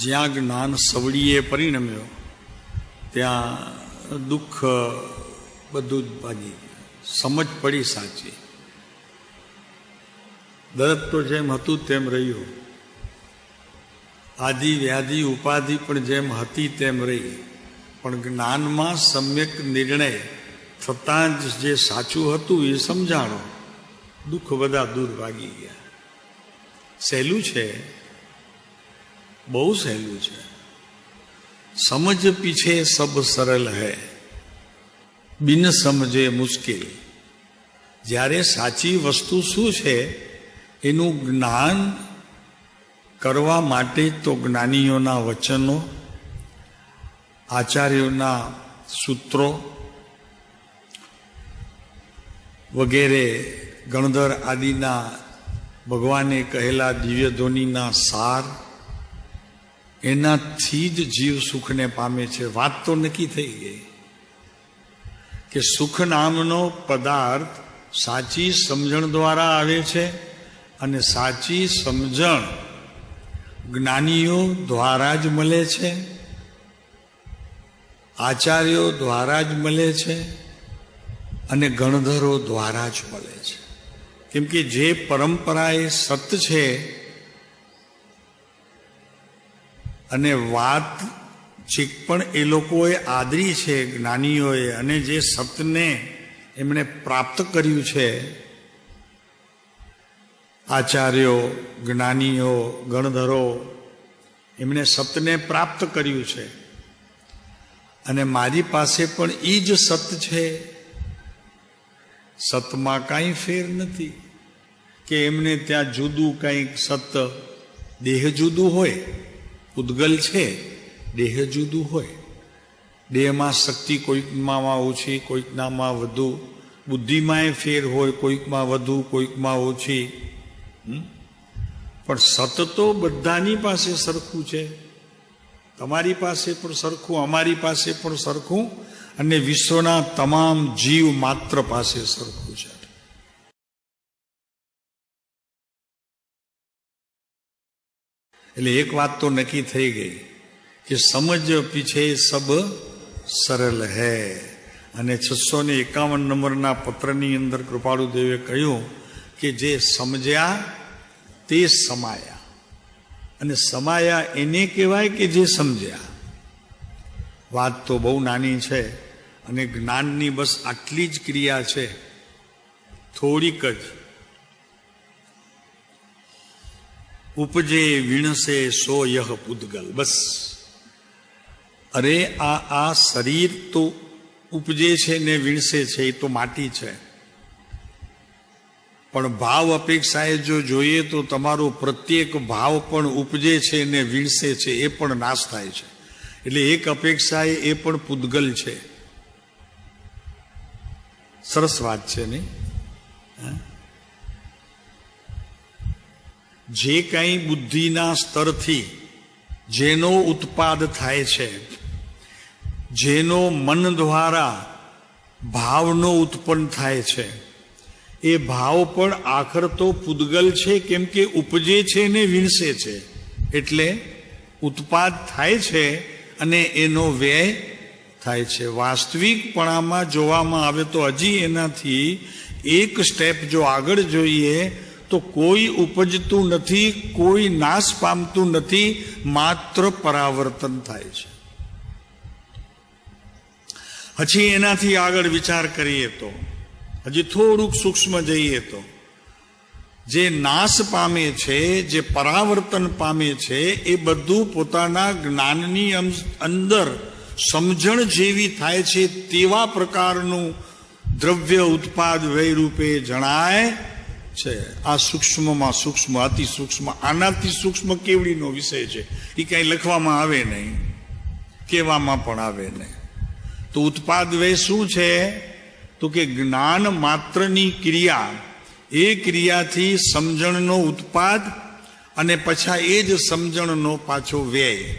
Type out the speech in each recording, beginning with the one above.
જ્યાં જ્ઞાન સવડીએ પરિણમ્યો ત્યાં દુઃખ બધું જ ભાગી ગયું. સમજ પડી સાચી. દર્દ તો જેમ હતું તેમ રહ્યું, આદિ વ્યાધિ ઉપાધિ પણ જેમ હતી તેમ રહી, પણ જ્ઞાનમાં સમ્યક નિર્ણય થતાં જ જે સાચું હતું એ સમજાણો, દુઃખ બધા દૂર ભાગી ગયા. સહેલું છે, બહુ સહેલું છે. સમજ પીછે સબ સરળ હૈ, બિન સમજે મુશ્કેલ. જ્યારે સાચી વસ્તુ શું છે એનું જ્ઞાન કરવા માટે તો જ્ઞાનીઓના વચનો, આચાર્યોના સૂત્રો વગેરે, ગણધર આદિના ભગવાને કહેલા દિવ્ય ધ્વનિના સાર, એનાથી જ જીવ સુખને પામે છે. વાત તો નક્કી થઈ ગઈ કે સુખ નામનો પદાર્થ સાચી સમજણ દ્વારા આવે છે, અને સાચી સમજણ જ્ઞાનીઓ દ્વારા જ મળે છે, આચાર્યો દ્વારા જ મળે છે, અને ગણધરો દ્વારા જ મળે છે. કેમ કે જે પરંપરા એ સત છે અને વાત ચીક પણ એ લોકોએ આદરી છે જ્ઞાનીઓએ, અને જે સતને એમણે પ્રાપ્ત કર્યું છે, આચાર્યો, જ્ઞાનીઓ, ગણધરો, એમણે સતને પ્રાપ્ત કર્યું છે. અને મારી પાસે પણ એ જ સત છે. સતમાં કાંઈ ફેર નથી કે એમને ત્યાં જુદું કંઈક સત, દેહ જુદું હોય, ઉદ્ગલ છે, દેહ જુદું હોય. દેહમાં શક્તિ કોઈકમાં ઓછી, કોઈકનામાં વધુ, બુદ્ધિમાં ફેર હોય, કોઈકમાં વધુ, કોઈકમાં ઓછી. પણ સત તો બધાની પાસે સરખું છે. તમારી પાસે પણ સરખું, અમારી પાસે પણ સરખું, અને વિશ્વના તમામ જીવ માત્ર પાસે સરખું છે. એટલે એક વાત તો નક્કી થઈ ગઈ કે સમજ પીછે સબ સરળ હૈ. અને 651 નંબરના પત્રની અંદર કૃપાળુદેવે કહ્યું કે જે સમજ્યા તે સમાયા. અને સમાયા એને કહેવાય કે જે સમજ્યા. વાત તો બહુ નાની છે, અને જ્ઞાનની બસ આટલી જ ક્રિયા છે, થોડીક જ. ઉપજે વિણસે સો યહ પૂદગલ. બસ. અરે આ શરીર તો ઉપજે છે ને વિણસે છે, એ તો માટી છે. પણ ભાવ અપેક્ષાએ જો જોઈએ તો તમારો પ્રત્યેક ભાવ પણ ઉપજે છે ને વિણસે છે, એ પણ નાશ થાય છે. એટલે એક અપેક્ષાએ એ પણ પૂદગલ છે. સરસ વાત છે ને. જે કંઈ બુદ્ધિના સ્તરથી જેનો ઉત્પાદ થાય છે, જેનો મન દ્વારા ભાવનો ઉત્પન્ન થાય છે, એ ભાવ પણ આખર તો પૂદગલ છે. કેમ કે ઉપજે છે ને વિણસે છે, એટલે ઉત્પાદ થાય છે અને એનો વ્યય થાય છે. વાસ્તવિકપણામાં જોવામાં આવે તો હજી એનાથી એક સ્ટેપ જો આગળ જોઈએ તો કોઈ ઉપજતું નથી, કોઈ નાશ પામતું નથી, માત્ર પરાવર્તન થાય છે. હજી એનાથી આગળ વિચાર કરીએ તો, હજી થોડુંક સૂક્ષ્મ જઈએ તો, જે નાશ પામે છે, જે પરાવર્તન પામે છે, એ બધું પોતાના જ્ઞાનની અંદર સમજણ જેવી થાય છે તેવા પ્રકારનું દ્રવ્ય ઉત્પાદ વ્યય રૂપે જણાય છે. આ સૂક્ષ્મમાં સૂક્ષ્મ, અતિ સૂક્ષ્મ, આનાથી સૂક્ષ્મ કેવડીનો વિષય છે. એ કાંઈ લખવામાં આવે નહીં, કહેવામાં પણ આવે નહીં. તો ઉત્પાદ વ્યય શું છે? તો કે જ્ઞાન માત્રની ક્રિયા, એ ક્રિયાથી સમજણનો ઉત્પાદ અને પાછા એ જ સમજણનો પાછો વ્યય.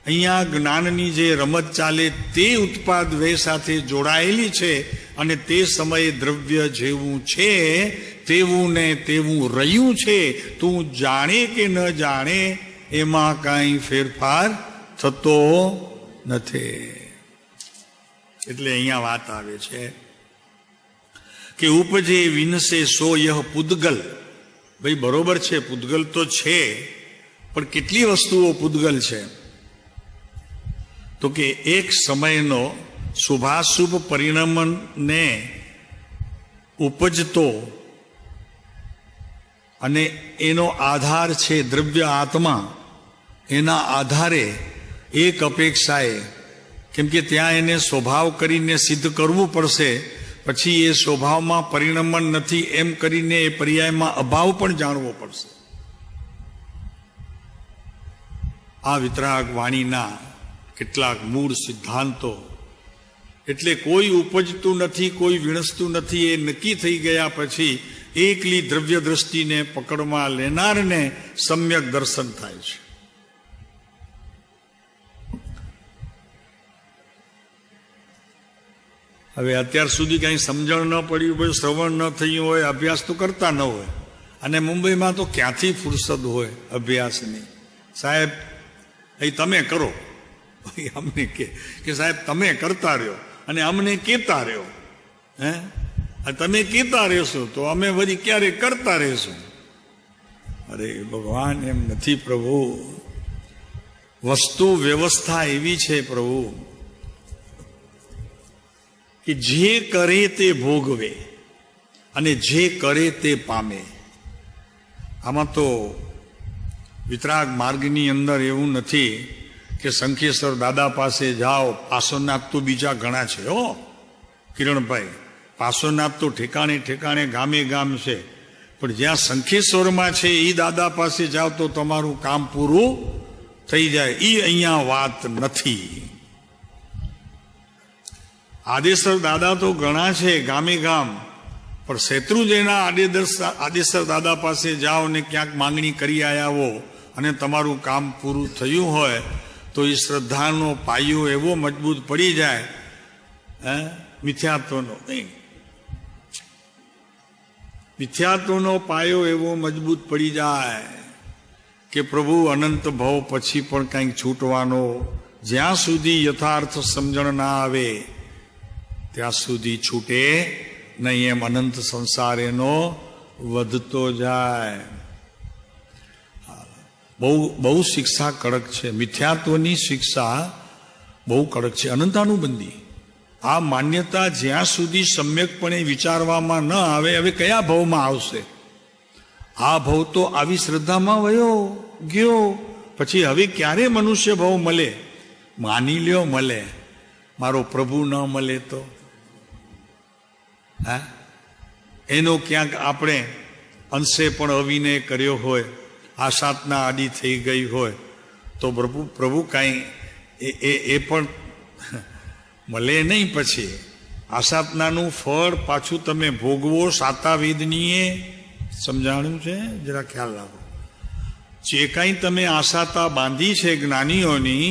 અહીંયા જ્ઞાનની જે રમત ચાલે તે ઉત્પાદ વ્યય સાથે જોડાયેલી છે, અને તે સમયે દ્રવ્ય જેવું છે તેવું ને તેવું રહ્યું છે. તું જાણે કે ન જાણે એમાં કાંઈ ફેરફાર થતો નથી. એટલે અહીંયા વાત આવે છે કે ઉપજે વિનસે સો યહ પૂદગલ. ભાઈ બરોબર છે, પૂદગલ તો છે, પણ કેટલી વસ્તુઓ પૂદગલ છે? તો કે એક સમયનો શુભાશુભ પરિણમને ઉપજતો અને એનો આધાર છે દ્રવ્ય આત્મા. એના આધારે એક અપેક્ષાએ, કેમ કે ત્યાં એને સ્વભાવ કરીને સિદ્ધ કરવું પડશે, પછી એ સ્વભાવમાં પરિણમન નથી એમ કરીને એ પર્યાયમાં અભાવ પણ જાણવો પડશે. આ વિતરાગ વાણીના કેટલાક મૂળ સિદ્ધાંતો. એટલે કોઈ ઉપજતું નથી, કોઈ વિણસતું નથી, એ નક્કી થઈ ગયા પછી એકલી દ્રવ્ય દ્રષ્ટિને પકડમાં લેનારને સમ્યક દર્શન થાય છે. હવે અત્યાર સુધી કઈ સમજણ ન પડ્યું હોય, શ્રવણ ન થયું હોય, અભ્યાસ તો કરતા ન હોય, અને મુંબઈમાં તો ક્યાંથી ફુરસદ હોય અભ્યાસની. સાહેબ એ તમે કરો, અમને કે સાહેબ તમે કરતા રહ્યો અને અમને કહેતા રહ્યો. તમે કહેતા રહેશો તો અમે વળી ક્યારે કરતા રહેશું? અરે ભગવાન, એમ નથી પ્રભુ. વસ્તુ વ્યવસ્થા એવી છે પ્રભુ કે જે કરે તે ભોગવે અને જે કરે તે પામે. આમાં તો વિતરાગ માર્ગની અંદર એવું નથી કે શંખેશ્વર દાદા પાસે જાઓ, પાર્શ્વનાથ તો બીજા ઘણા છે. કિરણભાઈ, પાર્શ્વનાથ તો ઠેકાણે ઠેકાણે ગામે ગામ છે, પણ જ્યાં શંખેશ્વરમાં છે એ દાદા પાસે જાઓ તો તમારું કામ પૂરું થઈ જાય. એ અહીંયા વાત નથી. આદેશ્વર દાદા તો ઘણા છે ગામે ગામ, પણ શેત્રુંજયના આદેશ્વર દાદા પાસે જાઓ ને ક્યાંક માંગણી કરી આવ્યા હો અને તમારું કામ પૂરું થયું હોય તો એ શ્રદ્ધાનો પાયો એવો મજબૂત પડી જાય, મિથ્યાત્વનો નહીં, મિથ્યાત્વનો પાયો એવો મજબૂત પડી જાય કે પ્રભુ અનંત ભવ પછી પણ કંઈક છૂટવાનો, જ્યાં સુધી યથાર્થ સમજણ ના આવે ત્યાં સુધી છૂટે નહીં. એમ અનંત સંસાર એનો વધતો જાય. બહુ શિક્ષા કડક છે. મિથ્યાત્વની શિક્ષા બહુ કડક છે, અનંતાનુબંધી. આ માન્યતા જ્યાં સુધી સમ્યકપણે વિચારવામાં ન આવે, હવે કયા ભાવમાં આવશે? આ ભાવ તો આવી શ્રદ્ધામાં વયો ગયો, પછી હવે ક્યારે મનુષ્ય ભાવ મળે? માની લ્યો મળે, મારો પ્રભુ ન મળે તો એનો ક્યાંક આપણે અંશે પણ અવિનય કર્યો હોય, આશાતના આડી થઈ ગઈ હોય તો પ્રભુ કાંઈ એ પણ મળે નહીં. પછી આશાતનાનું ફળ પાછું તમે ભોગવો. સાતાવેદનીએ સમજાણું છે, જરા ખ્યાલ રાખો. જે કાંઈ તમે આશાતા બાંધી છે જ્ઞાનીઓની,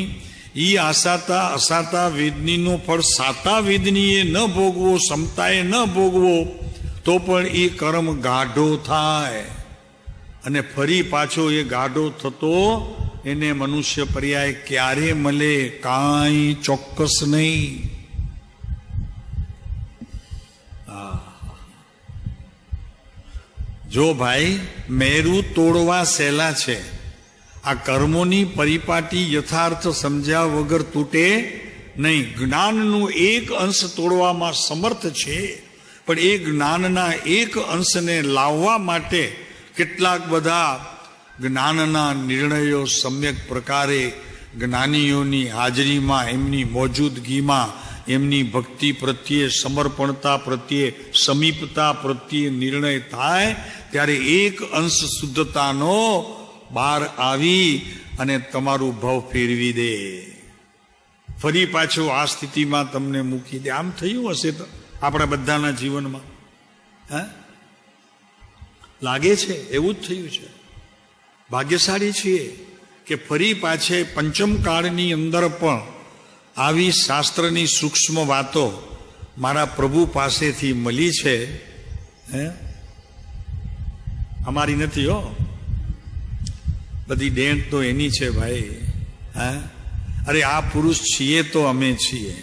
એ આશાતા અસાતા વેદનીનું ફળ સાતા વેદનીએ ન ભોગવો, સમતાએ ન ભોગવો તો પણ એ કર્મ ગાઢો થાય, અને ફરી પાછો એ ગાઢો થતો એને મનુષ્ય પર્યાય ક્યારે મળે કાંઈ ચોક્કસ નહીં. જો ભાઈ મેરું તોડવા સહેલા છે, આ કર્મોની પરિપાટી યથાર્થ સમજ્યા વગર તૂટે નહીં. જ્ઞાનનું એક અંશ તોડવામાં સમર્થ છે, પણ એ જ્ઞાનના એક અંશને લાવવા માટે કેટલાક બધા જ્ઞાનના નિર્ણયો સમ્યક પ્રકારે જ્ઞાનીઓની હાજરીમાં, એમની મોજૂદગીમાં, એમની ભક્તિ પ્રત્યે, સમર્પણતા પ્રત્યે, સમીપતા પ્રત્યે નિર્ણય થાય ત્યારે એક અંશ શુદ્ધતાનો બહાર આવી અને તમારું ભવ ફેરવી દે, ફરી પાછું આ સ્થિતિમાં તમને મૂકી દે. આમ થયું હશે તો આપણા બધાના જીવનમાં? લાગે છે એવું જ થયું છે. ભાગ્યશાળી છીએ કે ફરી પાછે પંચમ કાળની અંદર પણ આવી શાસ્ત્રની સૂક્ષ્મ વાતો મારા પ્રભુ પાસેથી મળી છે. અમારી નથી હો, બધી દેણ તો એની છે ભાઈ. અરે આ પુરુષ છીએ તો અમે છીએ,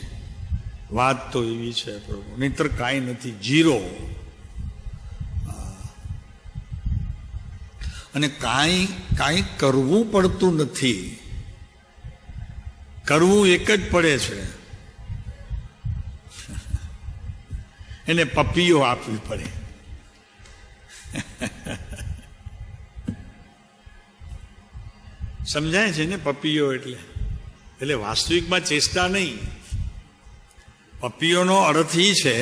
વાત તો એવી છે પ્રભુ, નહીતર કાંઈ નથી, જીરો. અને કાંઈ કરવું પડતું નથી, કરવું એક જ પડે છે, એને પપ્પીઓ આપવી પડે. સમજાય છે ને? પપ્પીઓ એટલે વાસ્તવિકમાં ચેષ્ટા નહીં. પપ્પીઓનો અર્થ એ છે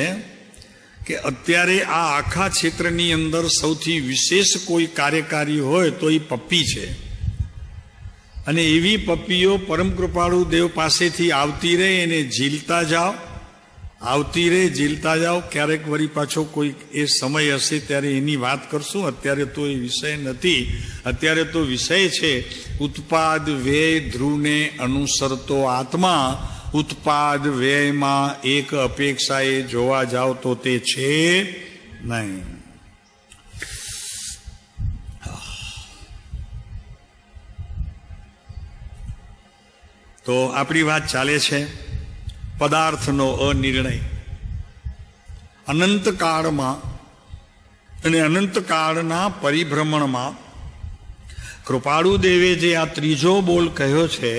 કે અત્યારે આ આખા ક્ષેત્રની અંદર સૌથી વિશેષ કોઈ કાર્યકારી હોય તો એ પપ્પી છે. અને એવી પપ્પીઓ પરમ કૃપાળુ દેવ પાસેથી આવતી રહે, એને ઝીલતા જાઓ, આવતી રહે, ઝીલતા જાઓ. ક્યારેક વળી પાછો કોઈ એ સમય હશે ત્યારે એની વાત કરશું. અત્યારે તો એ વિષય નથી. અત્યારે તો વિષય છે ઉત્પાદ વ્યય ધ્રુવને અનુસરતો આત્મા. ઉત્પાદ વ્યયમાં એક અપેક્ષાએ જોવા જાઓ તો તે છે નહીં. તો આપણી વાત ચાલે છે પદાર્થનો અનિર્ણય. અનંતકાળમાં અને અનંતકાળના પરિભ્રમણમાં કૃપાળુ દેવે જે આ ત્રીજો બોલ કહ્યો છે,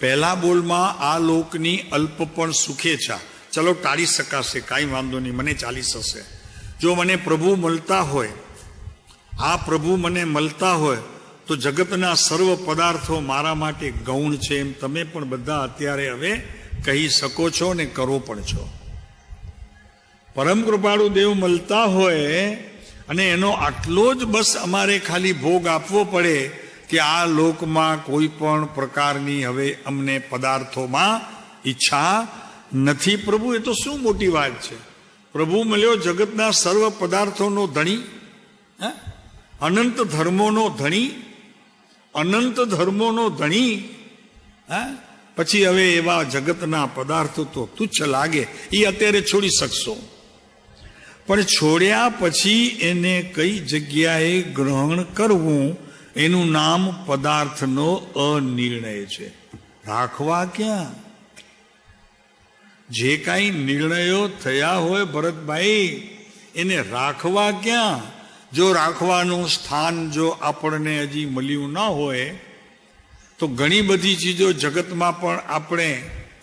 પહેલા બોલમાં આ લોકની અલ્પ પણ સુખેચ્છા, ચલો ટાળી શકાશે, કાંઈ વાંધો નહીં, મને ચાલી શકશે. જો મને પ્રભુ મળતા હોય, આ પ્રભુ મને મળતા હોય તો જગતના સર્વ પદાર્થો મારા માટે ગૌણ છે, એમ તમે પણ બધા અત્યારે હવે કહી શકો છો ને કરો પણ છો. પરમ કૃપાળુ દેવ મળતા હોય અને એનો આટલો જ બસ અમારે ખાલી ભોગ આપવો પડે કે આ લોકમાં કોઈ પણ પ્રકારની હવે અમને પદાર્થોમાં ઈચ્છા નથી. પ્રભુ એ તો શું મોટી વાત છે. પ્રભુ મળ્યો જગતના સર્વ પદાર્થોનો ધણી, અનંત ધર્મોનો ધણી, અનંત ધર્મોનો ધણી. પછી હવે એવા જગતના પદાર્થો તો તુચ્છ લાગે, એ અત્યારે છોડી શકશો, પણ છોડ્યા પછી એને કઈ જગ્યાએ ગ્રહણ કરવું એનું નામ પદાર્થનો અનિર્ણય છે. રાખવા ક્યાં? જે કાંઈ નિર્ણયો થયા હોય ભરતભાઈ, એને રાખવા ક્યાં? જો રાખવાનું સ્થાન જો આપણને હજી મળ્યું ના હોય તો ઘણી બધી ચીજો જગતમાં પણ આપણે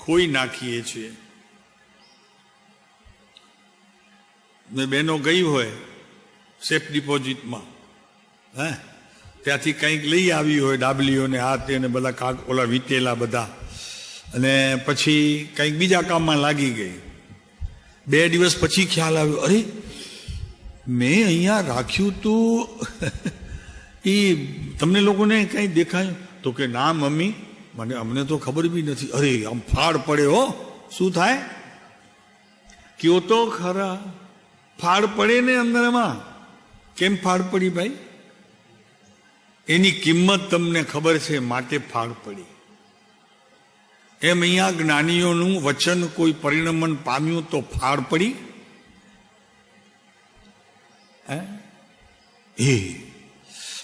ખોઈ નાખીએ છીએ. બહેનો ગઈ હોય સેફ ડિપોઝિટમાં, ત્યાંથી કંઈક લઈ આવી હોય, ડાબલીઓને હાથ એને બધા ઓલા વીટેલા બધા, અને પછી કંઈક બીજા કામમાં લાગી ગઈ. 2 દિવસ પછી ખ્યાલ આવ્યો, અરે મેં અહીંયા રાખ્યું તું, એ તમને લોકોને કંઈ દેખાયું? તો કે ના મમ્મી, અમને તો ખબર બી નથી. અરે આમ ફાડ પડે હો. શું થાય? કયો તો ખરા, ફાડ પડે ને અંદરમાં. કેમ ફાડ પડી ભાઈ? એની કિંમત તમને ખબર છે માટે ફાડ પડી. એમ અહીંયા જ્ઞાનીઓનું વચન કોઈ પરિણમન પામ્યું તો ફાડ પડી.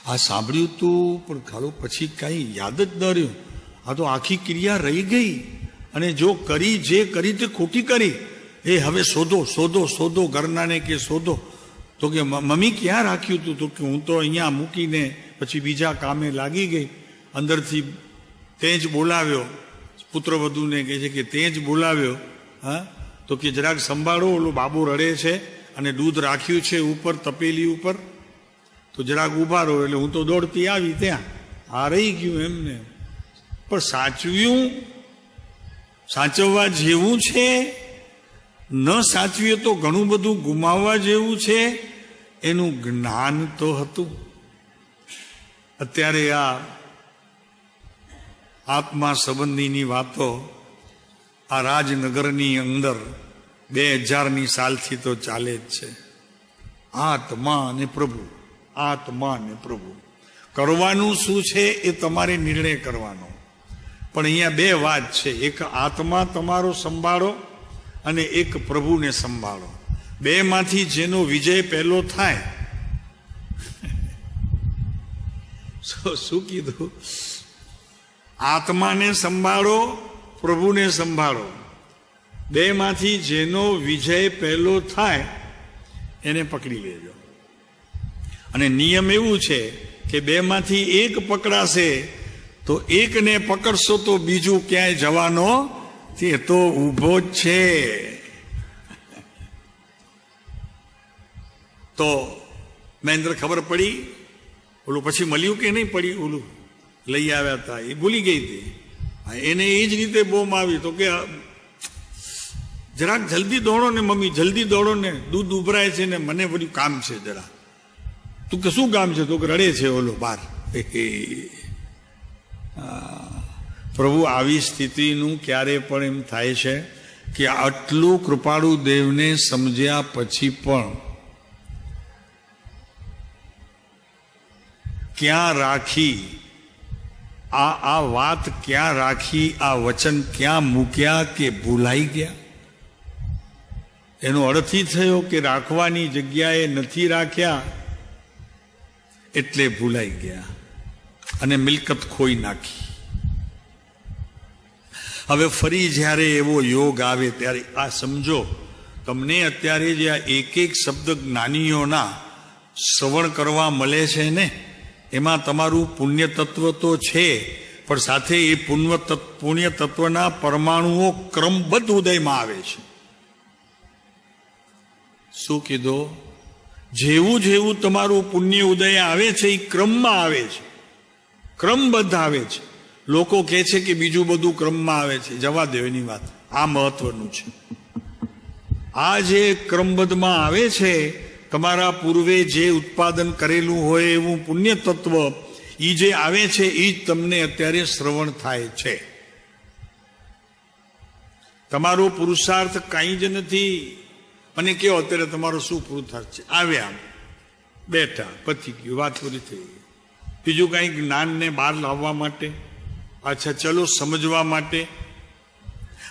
આ સાંભળ્યું તું પણ ખાલો પછી કાંઈ યાદ જ ન રહ્યું. આ તો આખી ક્રિયા રહી ગઈ, અને જો કરી જે કરી તે ખોટી કરી. એ હવે શોધો શોધો શોધો, ઘરનાને કે શોધો. તો કે મમ્મી ક્યાં રાખ્યું તું? તો કે હું તો અહીંયા મૂકીને પછી બીજા કામે લાગી ગઈ. અંદરથી તે જ બોલાવ્યો, પુત્રવધૂને કહે છે કે તે જ બોલાવ્યો. હા, તો કે જરાક સંભાળો, ઓલો બાબુ રડે છે અને દૂધ રાખ્યું છે ઉપર તપેલી ઉપર, તો જરાક ઉભા રહો. એટલે હું તો દોડતી આવી ત્યાં, આ રહી ગયું એમને. પણ સાચવ્યું, સાચવવા જેવું છે. ન સાચવીએ તો ઘણું બધું ગુમાવવા જેવું છે. એનું જ્ઞાન તો હતું. અત્યારે આ આત્મા સંબંધીની વાતો આ રાજનગરની અંદર 2000ની સાલથી તો ચાલે જ છે. આત્મા અને પ્રભુ, આત્મા અને પ્રભુ. કરવાનું શું છે એ તમારે નિર્ણય કરવાનો. પણ અહીંયા બે વાત છે, એક આત્મા તમારો સંભાળો અને એક પ્રભુને સંભાળો. બેમાંથી જેનો વિજય પહેલો થાય, શું કીધું? આત્માને સંભાળો, પ્રભુને સંભાળો. બેમાંથી જેનો વિજય પહેલો થાય એને પકડી લેજો. અને નિયમ એવું છે કે બેમાંથી એક પકડાશે તો એકને પકડશો તો બીજું ક્યાંય જવાનો તે તો ઊભો જ છે. તો મહેન્દ્ર ખબર પડી, ઓલું પછી મળ્યું કે નહીં પડી, ઓલું લઈ આવ્યા હતા એ ભૂલી ગઈ હતી. એને એ જ રીતે બોમ આવી. તો કે જરાક જલ્દી દોડો ને મમ્મી, જલ્દી દોડો ને, દૂધ ઉભરાય છે ને મને બધું કામ છે જરા. તું કે શું કામ છે? તો કે રડે છે ઓલો બાર. પ્રભુ આવી સ્થિતિનું ક્યારે પણ એમ થાય છે કે આટલું કૃપાળુ દેવને સમજ્યા પછી પણ ક્યાં રાખી આ વાત, ક્યાં રાખી આ વચન, ક્યાં મૂક્યા કે ભૂલાઈ ગયા? એનો અર્થ ઈ થયો કે રાખવાની જગ્યાએ નથી રાખ્યા એટલે ભૂલાઈ ગયા અને મિલકત ખોઈ નાખી. હવે ફરી જ્યારે એવો યોગ આવે ત્યારે આ સમજો, તમને અત્યારે જે આ એક એક શબ્દ જ્ઞાનીઓના શ્રવણ કરવા મળે છે ને, એમાં તમારું પુણ્ય તત્વ તો છે, પણ સાથે એ પુણ્ય તત્વના પરમાણુઓ ક્રમબદ્ધ ઉદયમાં આવે છે. શું કીધું? જેવું જેવું તમારું પુણ્ય ઉદય આવે છે એ ક્રમમાં આવે છે, ક્રમબદ્ધ આવે છે. લોકો કહે છે કે બીજું બધું ક્રમમાં આવે છે, જવા દો એની વાત, આ મહત્વનું છે. આ જે ક્રમબદ્ધમાં આવે છે, તમારા પૂર્વે જે ઉત્પાદન કરેલું હોય એવું પુણ્ય તત્વ, એ જે આવે છે એ જ તમને અત્યારે શ્રવણ થાય છે. તમારો પુરુષાર્થ કાંઈ જ નથી. મને કહો અત્યારે તમારો શું પુરુષાર્થ છે? આવ્યા, બેઠા, પતી ગયું, વાત પૂરી થઈ ગઈ. બીજું કાંઈ જ્ઞાનને બહાર લાવવા માટે? અચ્છા ચલો સમજવા માટે,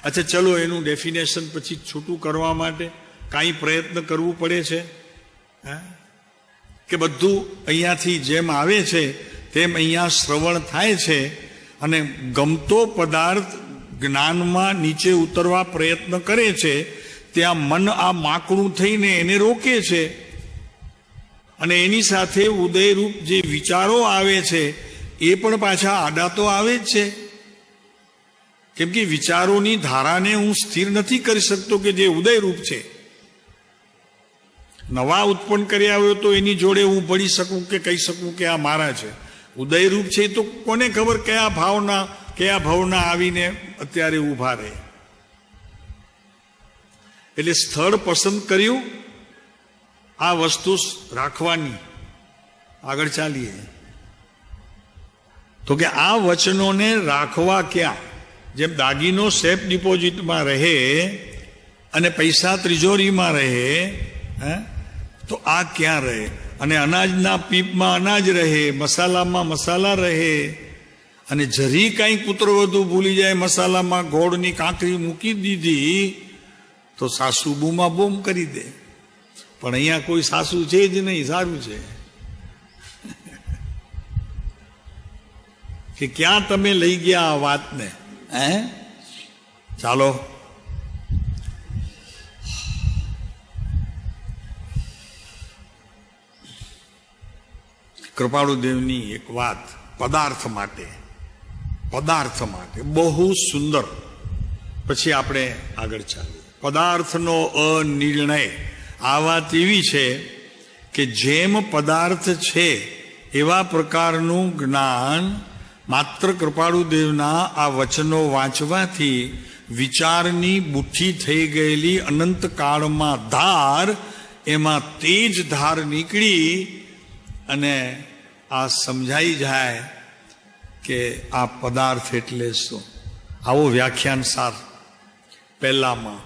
અચ્છા ચલો એનું ડેફિનેશન પછી છૂટું કરવા માટે કાંઈ પ્રયત્ન કરવું પડે છે? કે બધું અહીંયાથી જેમ આવે છે તેમ અહીંયા શ્રવણ થાય છે અને ગમતો પદાર્થ જ્ઞાનમાં નીચે ઉતરવા પ્રયત્ન કરે છે, ત્યાં મન આ માકડું થઈને એને રોકે છે. અને એની સાથે ઉદયરૂપ જે વિચારો આવે છે એ પણ પાછા આડા તો આવે જ છે. કેમ કે વિચારોની ધારાને હું સ્થિર નથી કરી શકતો કે જે ઉદયરૂપ છે. નવા ઉત્પન્ન કર્યા હોય તો એની જોડે હું ભળી શકું કે કહી શકું કે આ મારા છે. ઉદયરૂપ છે તો કોને ખબર કયા ભાવના આવીને અત્યારે ઊભા રહે. એટલે સ્થળ પસંદ કર્યું આ વસ્તુ રાખવાની. આગળ ચાલીએ તો કે આ વચનોને રાખવા ક્યાં? જેમ દાગીનો સેફ ડિપોઝિટમાં રહે અને પૈસા તિજોરીમાં રહે, તો આ ક્યાં રહે? અને અનાજના પીપમાં અનાજ રહે, મસાલામાં મસાલા રહે. અને જરી કાંઈ પુત્રવધુ ભૂલી જાય, મસાલામાં ગોળની કાંકરી મૂકી દીધી તો સાસુ બૂમા બૂમ કરી દે. પણ અહીંયા કોઈ સાસુ છે જ નહીં. સારું છે કે ક્યાં તમે લઈ ગયા આ વાતને. ચાલો કૃપાળુદેવની એક વાત પદાર્થ માટે બહુ સુંદર. પછી આપણે આગળ ચાલીએ. પદાર્થનો અનિર્ણય. આ વાત એવી છે કે જેમ પદાર્થ છે એવા પ્રકારનું જ્ઞાન માત્ર કૃપાળુદેવના આ વચનો વાંચવાથી વિચારની બુઠ્ઠી થઈ ગયેલી અનંત કાળમાં ધાર, એમાં તેજ ધાર નીકળી અને આ સમજાઈ જાય કે આ પદાર્થ એટલે શું. આવો વ્યાખ્યાન સાર પહેલામાં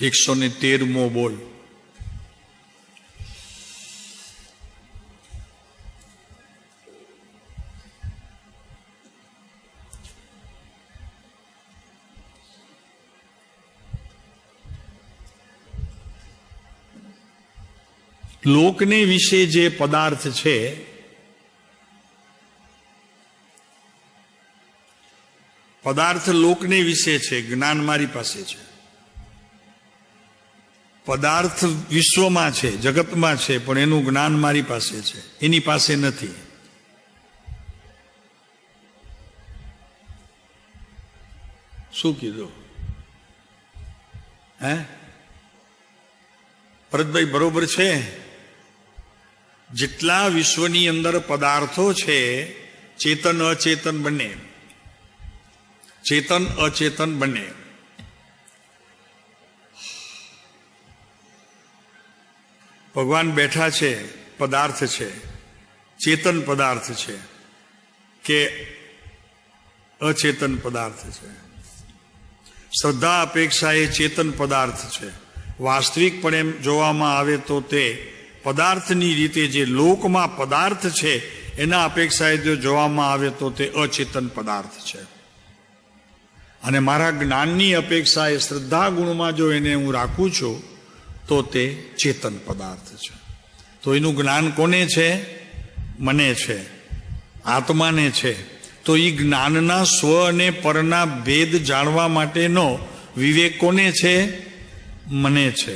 113મો બોલ. લોકને વિશે જે પદાર્થ છે પદાર્થ લોકને વિશે છે, જ્ઞાન મારી પાસે છે. પદાર્થ વિશ્વમાં છે, જગતમાં છે, પણ એનું જ્ઞાન મારી પાસે છે, એની પાસે નથી. શું કીધું? હે ભરતભાઈ, બરોબર છે? જેટલા વિશ્વની અંદર પદાર્થો છે, ચેતન અચેતન બંને, ચેતન અચેતન બંને, ભગવાન બેઠા છે, પદાર્થ છે, ચેતન પદાર્થ છે કે અચેતન પદાર્થ છે? શ્રદ્ધા અપેક્ષા એ ચેતન પદાર્થ છે. વાસ્તવિક પણ એમ જોવામાં આવે તો તે પદાર્થની રીતે જે લોકમાં પદાર્થ છે એના અપેક્ષાએ જો જોવામાં આવે તો તે અચેતન પદાર્થ છે. અને મારા જ્ઞાનની અપેક્ષા એ શ્રદ્ધા ગુણમાં જો એને હું રાખું છું તો તે ચેતન પદાર્થ છે. તો એનું જ્ઞાન કોને છે? મને છે, આત્માને છે. તો એ જ્ઞાનના સ્વ અને પરના ભેદ જાણવા માટેનો વિવેક કોને છે? મને છે.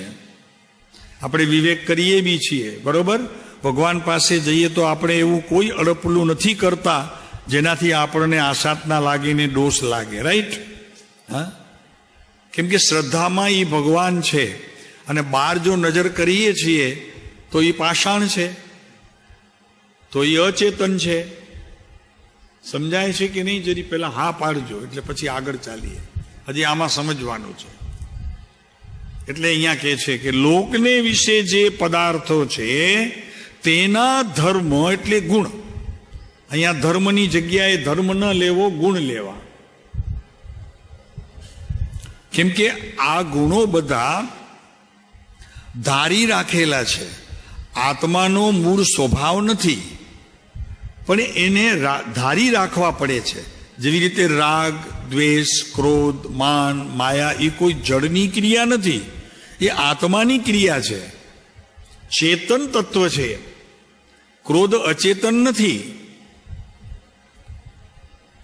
આપણે વિવેક કરીએ બી છીએ, બરોબર? ભગવાન પાસે જઈએ તો આપણે એવું કોઈ અડપલું નથી કરતા જેનાથી આપણને આશાત ના લાગીને દોષ લાગે, રાઈટ? હા, કેમ કે શ્રદ્ધામાં એ ભગવાન છે અને બહાર જો નજર કરીએ છીએ તો એ પાષાણ છે, તો એ અચેતન છે. સમજાય છે કે નહીં? જરી પહેલા હા પાડજો એટલે પછી આગળ ચાલીએ. હજી આમાં સમજવાનું છે. એટલે અહીંયા કહે છે કે લોકને વિશે જે પદાર્થો છે તેના ધર્મ એટલે ગુણ. અહીંયા ધર્મની જગ્યાએ ધર્મ ન લેવો, ગુણ લેવા. કેમ કે આ ગુણો બધા ધારી રાખેલા છે. આત્માનો મૂળ સ્વભાવ નથી, પણ એને ધારી રાખવા પડે છે. જેવી રીતે રાગ, દ્વેષ, ક્રોધ, માન, માયા એ કોઈ જડની ક્રિયા નથી, એ આત્માની ક્રિયા છે, ચેતન તત્વ છે. ક્રોધ અચેતન નથી,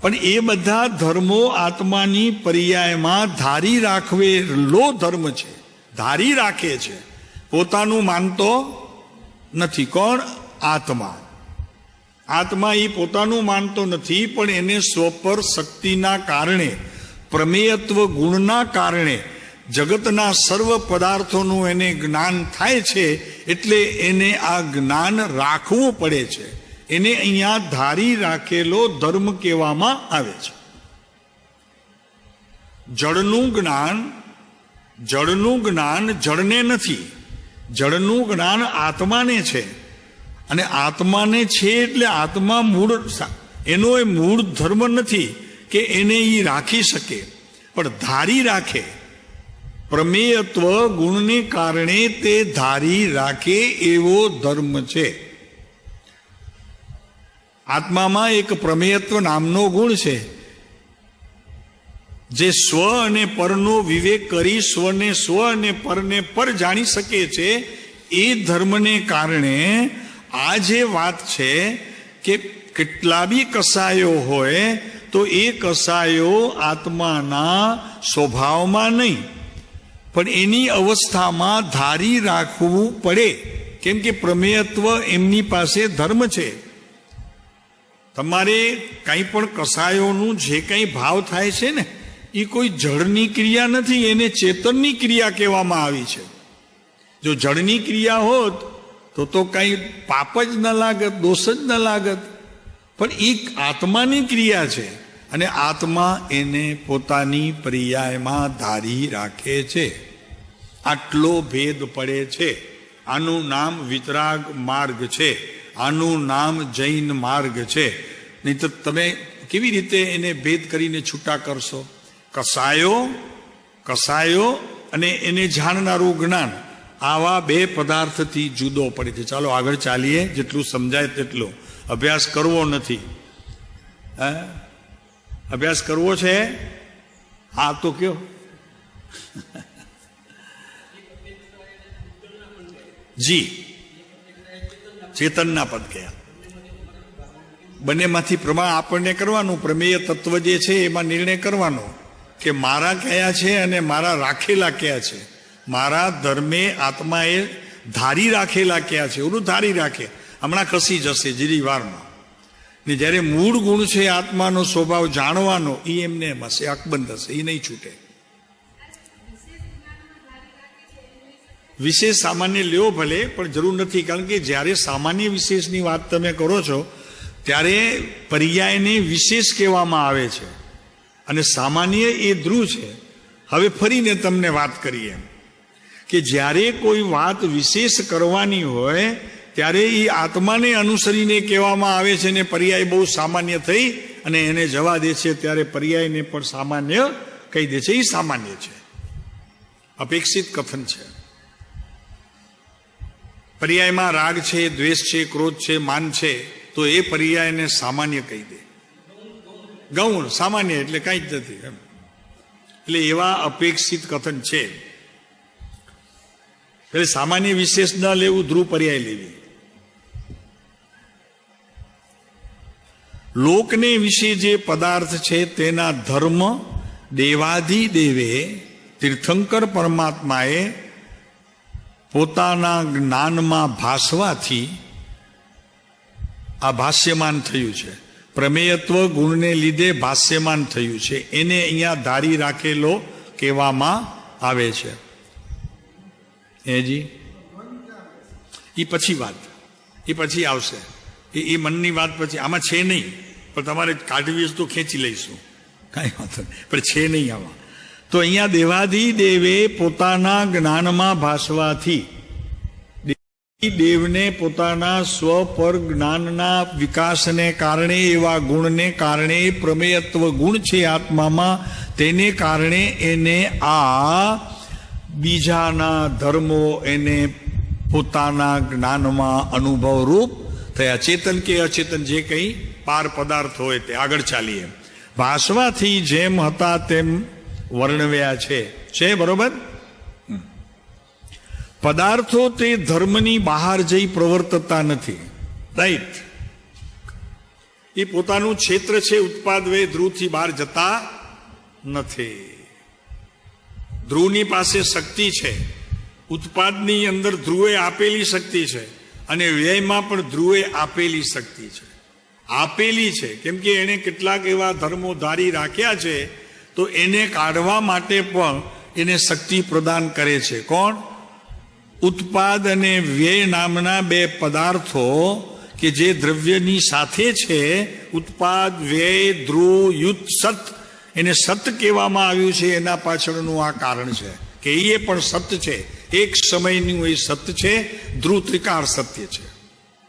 પણ એ બધા ધર્મો આત્માની પર્યાયમાં ધારી રાખવેલો ધર્મ છે, ધારી રાખે છે, પોતાનું માનતો નથી. કોણ? આત્મા. આત્મા એ પોતાનું માનતો નથી, પણ એને સ્વપર શક્તિના કારણે, પ્રમેયત્વ ગુણના કારણે જગતના સર્વ પદાર્થોનું એને જ્ઞાન થાય છે. એટલે એને આ જ્ઞાન રાખવું પડે છે. એને અહીંયા ધારી રાખેલો ધર્મ કહેવામાં આવે છે. જળનું જ્ઞાન જળને નથી, જળનું જ્ઞાન આત્માને છે. અને આત્માને છે એટલે આત્મા મૂળ, એનો એ મૂળ ધર્મ નથી કે એને એ રાખી શકે, પણ ધારી રાખે. પ્રમેયત્વ ગુણને કારણે તે ધારી રાખે એવો ધર્મ છે. આત્મામાં એક પ્રમેયત્વ નામનો ગુણ છે, જે સ્વ અને પરનો વિવેક કરી સ્વને સ્વ અને પરને પર જાણી શકે છે. એ ધર્મને કારણે આ જે વાત છે કે કેટલા બી કસાયો હોય તો એ કસાયો આત્માના સ્વભાવમાં નહીં, પણ એની અવસ્થામાં ધારી રાખવું પડે. કેમ કે પ્રમેયત્વ એમની પાસે ધર્મ છે. તમારે કંઈ પણ કસાયોનું જે કંઈ ભાવ થાય છે ને, એ કોઈ જળની ક્રિયા નથી, એને ચેતનની ક્રિયા કહેવામાં આવી છે. જો જળની ક્રિયા હોત તો કંઈ પાપ જ ન લાગત, દોષ જ ન લાગત. પણ એ આત્માની ક્રિયા છે, અને આત્મા એને પોતાની પર્યાયમાં ધારી રાખે છે. આટલો ભેદ પડે છે. આનું નામ વિતરાગ માર્ગ છે, આનું નામ જૈન માર્ગ છે. નહીં તો તમે કેવી રીતે એને ભેદ કરીને છૂટા કરશો? કસાયો અને એને જાણનારું જ્ઞાન, આવા બે પદાર્થથી જુદો પડે છે. ચાલો આગળ ચાલીએ, જેટલું સમજાય તેટલું. અભ્યાસ કરવો નથી. અભ્યાસ કરવો છે? હા તો કયો. જી, ચેતનના પદ કયા? બંનેમાંથી પ્રમાણ આપણને કરવાનું. પ્રમેય તત્વ જે છે એમાં નિર્ણય કરવાનો કે મારા કયા છે અને મારા રાખેલા કયા છે. મારા ધર્મે આત્માએ ધારી રાખેલા કયા છે, ઓલું ધારી રાખે. હમણાં ખસી જશે જીરી વારમાં. ને જ્યારે મૂળ ગુણ છે આત્માનો સ્વભાવ જાણવાનો, એ એમને એમ હશે, અકબંધ હશે, એ નહીં છૂટે. વિશેષ સામાન્ય લ્યો ભલે, પણ જરૂર નથી. કારણ કે જ્યારે સામાન્ય વિશેષની વાત તમે કરો છો ત્યારે પર્યાયને વિશેષ કહેવામાં આવે છે, અને સામાન્ય એ ધ્રુવ છે. હવે ફરીને તમને વાત કરીએ કે જ્યારે કોઈ વાત વિશેષ કરવાની હોય ત્યારે એ આત્માને અનુસરીને કહેવામાં આવે છે, ને પર્યાય બહુ સામાન્ય થઈ અને એને જવા દે છે, ત્યારે પર્યાયને પણ સામાન્ય કહી દે છે. એ સામાન્ય છે, અપેક્ષિત કથન છે. પર્યાયમાં રાગ છે, દ્વેષ છે, ક્રોધ છે, માન છે, તો એ પર્યાયને સામાન્ય કહી દે. ગૌણ સામાન્ય એટલે કાંઈ જ નથી એમ. એટલે એવા અપેક્ષિત કથન છે. એટલે સામાન્ય વિશેષ ન લેવું, ધ્રુવ પર્યાય લેવી. લોકને વિશે જે પદાર્થ છે તેના ધર્મ દેવાધિદેવે તીર્થંકર પરમાત્માએ પોતાના જ્ઞાનમાં ભાસવાથી આ ભાષ્યમાન થયું છે. પ્રમેયત્વ ગુણને લીધે ભાષ્યમાન થયું છે. એને અહીંયા ધારી રાખેલો કહેવામાં આવે છે. જી, એ પછી વાત, એ પછી આવશે. એ મનની વાત પછી આમાં છે નહીં, પણ તમારે કાઢવી તો ખેંચી લઈશું, કાંઈ વાંધો નહીં, પણ છે નહીં આમાં. તો અહીંયા દેવાધિદેવે પોતાના જ્ઞાનમાં ભાસવાથી, દેવને પોતાના સ્વપર જ્ઞાનના વિકાસને કારણે, એવા ગુણને કારણે, પ્રમેયત્વ ગુણ છે આત્મામાં, તેને કારણે એને આ બીજાના ધર્મો એને પોતાના જ્ઞાનમાં અનુભવ રૂપ થયા. ચેતન કે અચેતન જે કંઈ પાર પદાર્થ હોય તે. આગળ ચાલીએ. ભાસવાથી જેમ હતા તેમ વર્ણવ્યા છે બરોબર. પદાર્થો તે ધર્મની બહાર જઈ પ્રવર્તતા નથી. રાઈટ. એ પોતાનું ક્ષેત્ર છે, ઉત્પાદ વે ધ્રુવથી બહાર જતા નથી. ધ્રુવની પાસે શક્તિ છે, ઉત્પાદની અંદર ધ્રુવે આપેલી શક્તિ છે, અને વ્યયમાં પણ ધ્રુવે આપેલી શક્તિ છે. આપેલી છે કેમ કે એને કેટલાક એવા ધર્મો ધારી રાખ્યા છે, તો એને કાઢવા માટે પણ એને શક્તિ પ્રદાન કરે છે. કોણ? ઉત્પાદ અને વ્યય નામના બે પદાર્થો કે જે દ્રવ્યની સાથે છે. ઉત્પાદ, વ્યય, ધ્રુવ, યુત, સત. એને સત કહેવામાં આવ્યું છે. એના પાછળનું આ કારણ છે કે એ પણ સત છે. એક સમયનું એ સત છે. ધ્રુવ ત્રિકાર સત્ય છે.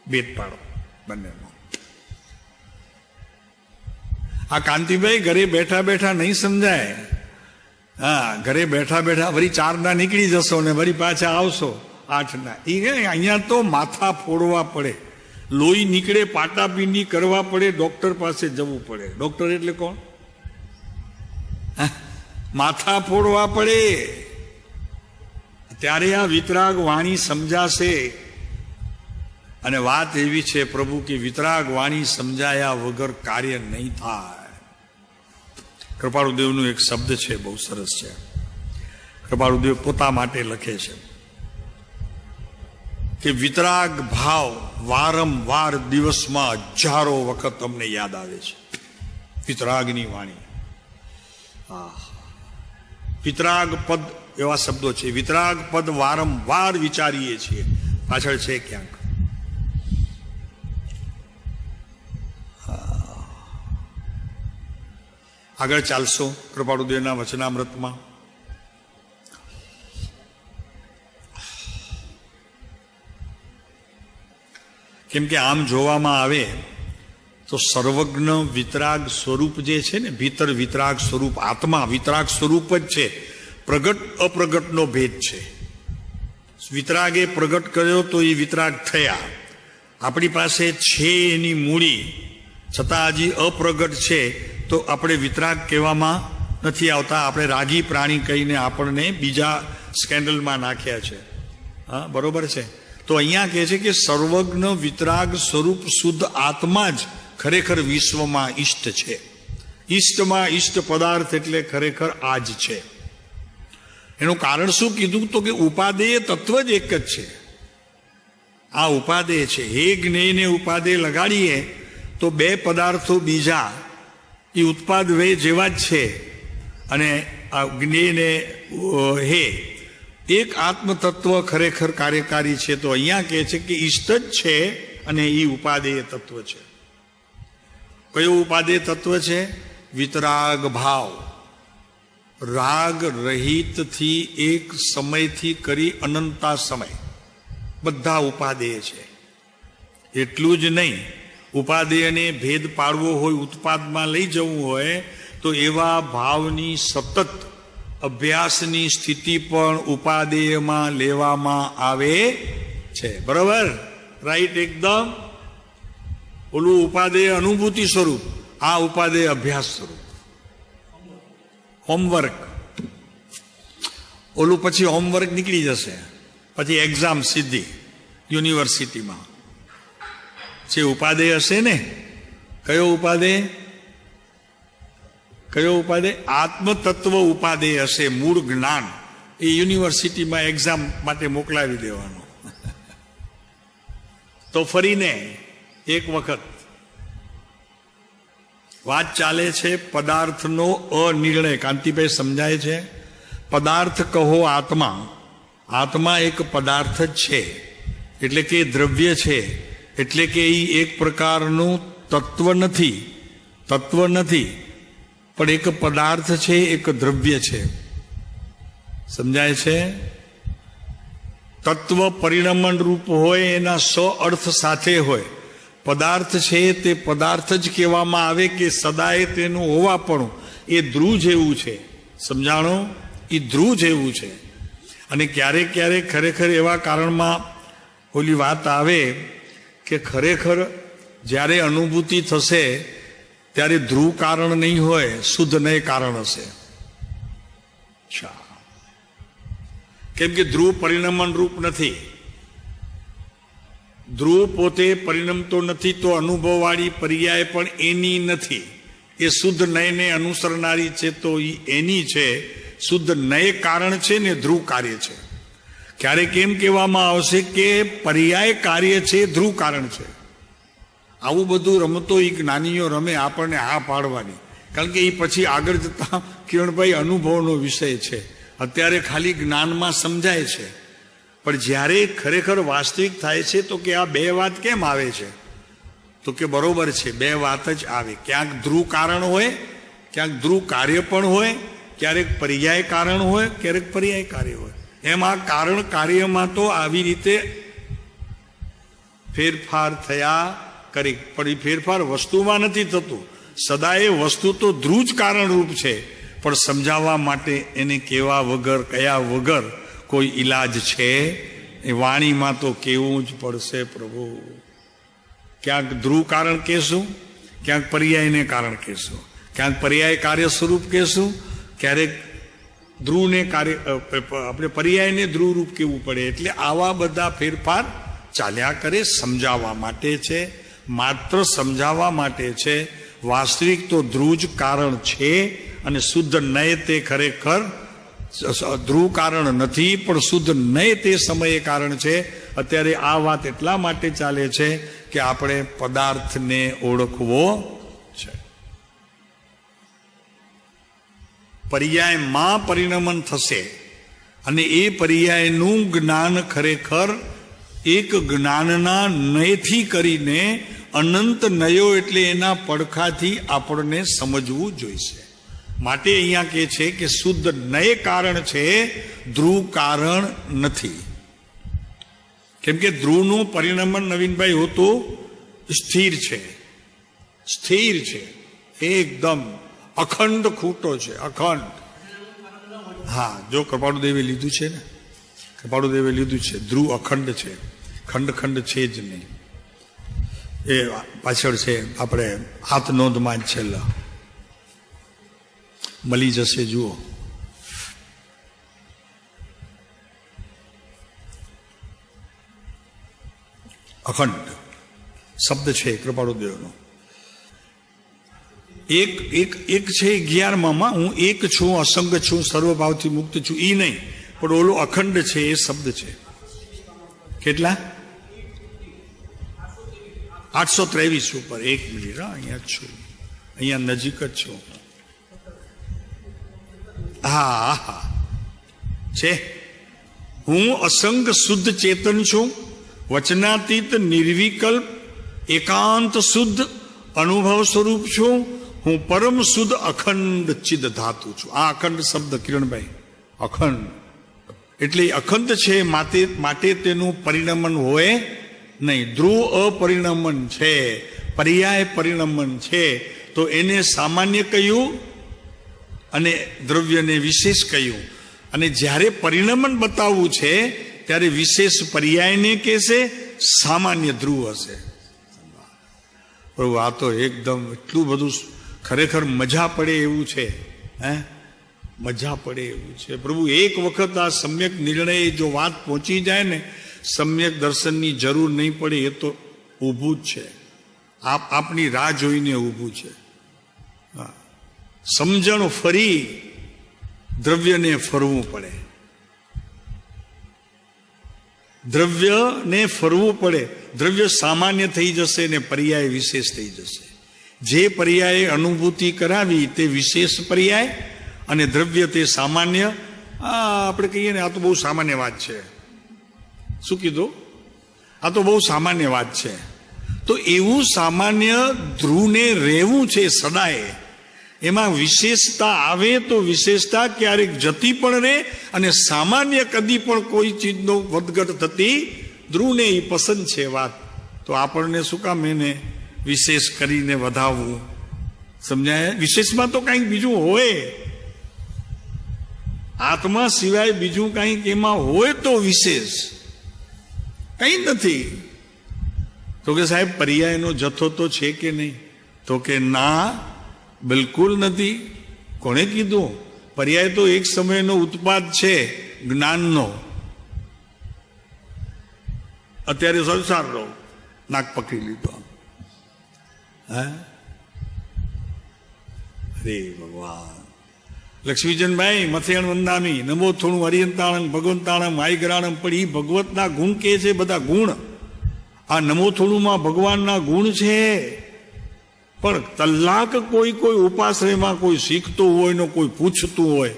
ભેદ પાડો બંનેનો. આ કાંતિભાઈ ઘરે બેઠા બેઠા નહીં સમજાય. હા, ઘરે બેઠા બેઠા વળી 4 ના નીકળી જશો ને વળી પાછા આવશો 8 ના. એ અહીંયા તો માથા ફોડવા પડે, લોહી નીકળે, પાટાપીંડી કરવા પડે, ડોક્ટર પાસે જવું પડે. ડોક્ટર એટલે કોણ? માથા ફોડવા પડે. ત્યારે આ વિતરાગ વાણી સમજાશે. અને વાત એવી છે પ્રભુ કે વિતરાગ વાણી સમજાયા વગર કાર્ય નહીં થાય. કૃપાળુદેવનું એક શબ્દ છે, બહુ સરસ છે. કૃપાળુદેવ પોતા માટે લખે છે કે વિતરાગ ભાવ વારંવાર દિવસમાં હજારો વખત અમને યાદ આવે છે. વિતરાગની વાણી, વિતરાગ પદ એવા શબ્દો છે. વિતરાગ પદ વારંવાર વિચારીએ છીએ. પાછળ છે ક્યાંક. આગળ ચાલશો કૃપાળુદેવના વચનામૃતમાં. કેમ કે આમ જોવામાં આવે તો સર્વજ્ઞ વિતરાગ સ્વરૂપ જે છે ને, ભીતર વિતરાગ સ્વરૂપ, આત્મા વિતરાગ સ્વરૂપ જ છે. પ્રગટ અપ્રગટનો ભેદ છે. વિતરાગે પ્રગટ કર્યો તો એ વિતરાગ થયા. આપણી પાસે છે એની મૂડી છતાં હજી અપ્રગટ છે તો આપણે વિતરાગ કહેવામાં નથી આવતા. આપણે રાગી પ્રાણી કહીને આપણને બીજા સ્કેન્ડલમાં નાખ્યા છે. હા, બરોબર છે. તો અહીંયા કહે છે કે સર્વજ્ઞ વિતરાગ સ્વરૂપ શુદ્ધ આત્મા જ ખરેખર વિશ્વમાં ઈષ્ટ છે. ઈષ્ટમાં ઈષ્ટ પદાર્થ એટલે ખરેખર આ જ છે. એનું કારણ શું કીધું? તો કે ઉપાદેય તત્વ જ એક જ છે. આ ઉપાદેય છે. હે જ્ઞેયને ઉપાદેય લગાડીએ તો બે પદાર્થો બીજા એ ઉત્પાદ વે જેવા જ છે. અને આ જ્ઞેયને હે એક આત્મતત્વ ખરેખર કાર્યકારી છે. તો અહીંયા કહે છે કે ઈષ્ટ જ છે અને એ ઉપાદેય તત્વ છે. કયો ઉપાદેય તત્વ છે? વિતરાગ ભાવ. રાગ રહિતથી એક સમયથી કરી અનંતા સમય બધા ઉપાદેય છે. એટલું જ નહીં, ઉપાદેયને ભેદ પાડવો હોય, ઉત્પાદમાં લઈ જવું હોય તો એવા ભાવની સતત અભ્યાસની સ્થિતિ પણ ઉપાદેયમાં લેવામાં આવે છે. બરાબર? રાઈટ, એકદમ. ઓલું ઉપાદેય અનુભૂતિ સ્વરૂપ, આ ઉપાદેય અભ્યાસ સ્વરૂપ. હોમવર્ક, ઓલું પછી હોમવર્ક નીકળી જશે, પછી એક્ઝામ સીધી યુનિવર્સિટીમાં. જે ઉપાદેય હશે ને, કયો ઉપાદેય? કયો ઉપાદેય? આત્મતત્વ ઉપાદેય હશે. મૂળ જ્ઞાન એ યુનિવર્સિટીમાં એક્ઝામ માટે મોકલાવી દેવાનું. તો ફરીને એક વખત વાત ચાલે છે પદાર્થનો અનિર્ણય. કાંતિભાઈ સમજાય છે? પદાર્થ કહો આત્મા. આત્મા એક પદાર્થ જ છે, એટલે કે દ્રવ્ય છે, એટલે કે એ એક પ્રકારનું તત્વ નથી. તત્વ નથી, પણ એક પદાર્થ છે, એક દ્રવ્ય છે. સમજાય છે? તત્વ પરિણમન રૂપ હોય, એના અર્થ સાથે હોય. પદાર્થ છે તે પદાર્થ જ કહેવામાં આવે કે સદાય તેનું હોવાપણું એ ધ્રુવ જેવું છે. સમજાણો? એ ધ્રુવ જેવું છે. અને ક્યારેક ક્યારેક ખરેખર એવા કારણમાં ઓલી વાત આવે કે ખરેખર જ્યારે અનુભૂતિ થશે ત્યારે ધ્રુવ કારણ નહીં હોય, શુદ્ધ નય કારણ હશે. કેમ કે ધ્રુવ પરિણમન રૂપ નથી. ધ્રુવ પોતે પરિણમતો નથી, તો અનુભવવાળી પર્યાય પણ એની નથી. એ શુદ્ધ નયને અનુસરનારી છે તો એ એની છે. શુદ્ધ નય કારણ છે ને ધ્રુવ કાર્ય છે. ક્યારેક એમ કહેવામાં આવશે કે પર્યાય કાર્ય છે, ધ્રુવ કારણ છે. આવું બધું રમતો એ જ્ઞાનીઓ રમે, આપણને હા પાડવાની. કારણ કે એ પછી આગળ જતા કિરણભાઈ અનુભવનો વિષય છે. અત્યારે ખાલી જ્ઞાનમાં સમજાય છે, પણ જ્યારે ખરેખર વાસ્તવિક થાય છે તો કે આ બે વાત કેમ આવે છે? તો કે બરોબર છે, બે વાત જ આવે. ક્યાંક ધ્રુવ કારણ હોય, ક્યાંક ધ્રુવ કાર્ય પણ હોય, ક્યારેક પર્યાય કારણ હોય, ક્યારેક પર્યાય કાર્ય હોય. એમ આ કારણ કાર્યમાં તો આવી રીતે ફેરફાર થયા કરી. પણ એ ફેરફાર વસ્તુમાં નથી થતું. સદાય વસ્તુ તો ધ્રુવ જ કારણરૂપ છે, પણ સમજાવવા માટે એને કહેવા વગર, કયા વગર કોઈ ઈલાજ છે? એ વાણીમાં તો કેવું જ પડશે પ્રભુ. ક્યાંક ધ્રુવ કારણ કહેશું, ક્યાંક પર્યાયને કારણ કહેશું, ક્યાંક પર્યાય કાર્ય સ્વરૂપ કહેશું, ક્યારેક ધ્રુવને કાર્ય આપણે પર્યાયને ધ્રુવ રૂપ કહેવું પડે. એટલે આવા બધા ફેરફાર ચાલ્યા કરે. સમજાવવા માટે છે, માત્ર સમજાવવા માટે છે. વાસ્તવિક તો ધ્રુવ જ કારણ છે અને શુદ્ધ નય તે ખરેખર ધ્રુવ કારણ નથી, પણ શુદ્ધ નહીં તે સમયે કારણ છે. અત્યારે આ વાત એટલા માટે ચાલે છે કે આપણે પદાર્થને ઓળખવો છે. પર્યાયમાં પરિણમન થશે અને એ પર્યાયનું જ્ઞાન ખરેખર એક જ્ઞાનના નયથી કરીને અનંત નયો એટલે એના પડખાથી આપણને સમજવું જોઈશે. માટે અહીંયા કહે છે કે શુદ્ધ નય કારણ છે, ધ્રુવ કારણ નથી. કેમ કે ધ્રુવનું પરિણમન નવીનભાઈ હોતું સ્થિર છે, સ્થિર છે, એકદમ અખંડ ખૂટો છે, અખંડ. હા, જો કૃપાળુદેવે લીધું છે ને, કૃપાળુદેવે લીધું છે, ધ્રુવ અખંડ છે, ખંડ ખંડ છે જ નહીં. એ પાછળ છે, આપણે હાથ નોંધમાં જ છેલ્લા મળી જશે. જુઓ, અખંડ શબ્દ છે કૃપાળુદેવનો. એક એક એક છે 11માં, હું એક છું, અસંગ છું, સર્વભાવથી મુક્ત છું, એ નહીં, પણ ઓલો અખંડ છે એ શબ્દ છે. કેટલા? 823 ઉપર. એક મિનિટ, અહીંયા જ છું, અહીંયા નજીક જ છું. હા હા છે. હું અસંગ શુદ્ધ ચેતન છું, વચનાતીત નિર્વિકલ્પ એકાંત શુદ્ધ અનુભવ સ્વરૂપ છું. હું પરમ શુદ્ધ અખંડ ચિદ ધાતુ છું. આ અખંડ શબ્દ કિરણભાઈ, અખંડ એટલે અખંડ છે, માટે તેનું પરિણમન હોય નહીં. ધ્રુવ અપરિણમન છે, પર્યાય પરિણમન છે, તો એને સામાન્ય કહ્યું અને દ્રવ્યને વિશેષ કહ્યું. અને જ્યારે પરિણમન બતાવવું છે ત્યારે વિશેષ પર્યાયને કહેશે, સામાન્ય ધ્રુવ હશે. પ્રભુ, આ તો એકદમ એટલું બધું ખરેખર મજા પડે એવું છે. હે, મજા પડે એવું છે. પ્રભુ, એક વખત આ સમ્યક નિર્ણય જો વાત પહોંચી જાય ને, સમ્યક દર્શનની જરૂર નહીં પડે. એ તો ઊભું જ છે, આપની રાહ જોઈને ઊભું છે. સમજણ ફરી દ્રવ્યને ફરવું પડે, દ્રવ્યને ફરવું પડે. દ્રવ્ય સામાન્ય થઈ જશે ને પર્યાય વિશેષ થઈ જશે. જે પર્યાય અનુભૂતિ કરાવી તે વિશેષ પર્યાય, અને દ્રવ્ય તે સામાન્ય. આપણે કહીએ ને, આ તો બહુ સામાન્ય વાત છે. શું કીધું? આ તો બહુ સામાન્ય વાત છે. તો એવું સામાન્ય ધ્રુવને રહેવું છે સદાય. એમાં વિશેષતા આવે તો વિશેષતા ક્યારેક જતી પણ રહે, અને સામાન્ય કદી પણ કોઈ ચીજનો વધઘટ થતી ધ્રુવને એ પસંદ છે વાત. તો આપણને શું કામ એને વિશેષ કરીને વધાવવું? સમજાય? વિશેષમાં તો કંઈક બીજું હોય, આત્મા સિવાય બીજું કંઈક એમાં હોય તો વિશેષ, કંઈ નથી. તો કે સાહેબ, પર્યાયનો જથ્થો તો છે કે નહીં? તો કે ના, બિલકુલ નથી. કોણે કીધું? પર્યાય તો એક સમયનો ઉત્પાદ છે જ્ઞાનનો. અત્યારે સંસારનો નાક પકડી લીધો. હે, અરે ભગવાન! લક્ષ્મીચંદભાઈ મથેણ વંદામી, નમો થોડું હરિયંતાણમ ભગવંતાણમ આઈગ્રાણમ. પણ એ ભગવતના ગુણ કે છે, બધા ગુણ. આ નમો થોડુંમાં ભગવાનના ગુણ છે. પણ કલાક કોઈ ઉપાશ્રયમાં કોઈ શીખતું હોય ને કોઈ પૂછતું હોય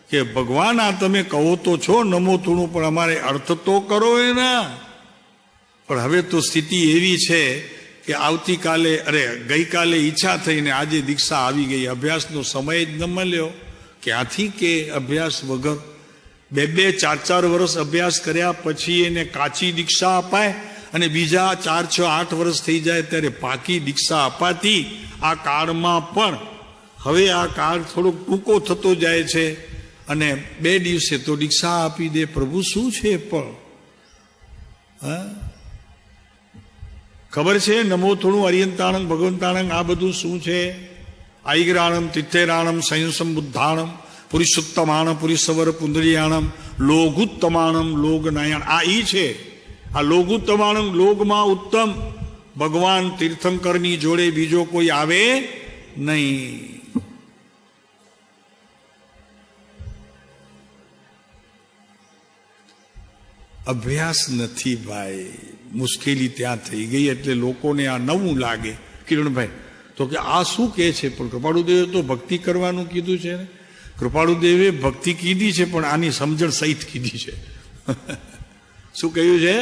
કે ભગવાન આ તમે કહો તો છો નમો થોડું, પણ અમારે અર્થ તો કરો એના. પણ હવે તો સ્થિતિ એવી છે કે આવતીકાલે, ગઈકાલે ઈચ્છા થઈને આજે દીક્ષા આવી ગઈ, અભ્યાસનો સમય જ ન મળ્યો. ક્યાંથી કે અભ્યાસ વગર 2-2, 4-4 વર્ષ અભ્યાસ કર્યા પછી એને કાચી દીક્ષા અપાય, અને બીજા 4, 6, 8 વર્ષ થઈ જાય ત્યારે પાકી દીક્ષા અપાતી. આ કાળમાં પણ હવે આ કાળ થોડોક ટૂંકો થતો જાય છે, અને 2 દિવસે તો દીક્ષા આપી દે. પ્રભુ શું છે પણ? હા, ખબર છે? નમો થોડું અરિયંતાણમ ભગવંતાણમ, આ બધું શું છે? આઈગ્રાણમ તિથેરાણમ સંયસમ બુદ્ધાણમ પુરુષોત્તમાણમ પુરુષવર પુંદરીયાણમ લોગુત્તમાણમ લોગનાયણ. આ ઈ છે. આ લોગુત્તમાણમ, લોગમાં ઉત્તમ. ભગવાન તીર્થંકરની જોડે બીજો કોઈ આવે નહીં. અભ્યાસ નથી ભાઈ. મુશ્કેલી ત્યાં થઈ ગઈ એટલે લોકોને આ નવું લાગે. કિરણભાઈ તો કે આ શું કહે છે? પણ કૃપાળુદેવે તો ભક્તિ કરવાનું કીધું છે ને. કૃપાળુદેવે ભક્તિ કીધી છે પણ આની સમજણ સહિત કીધી છે. શું કહ્યું છે?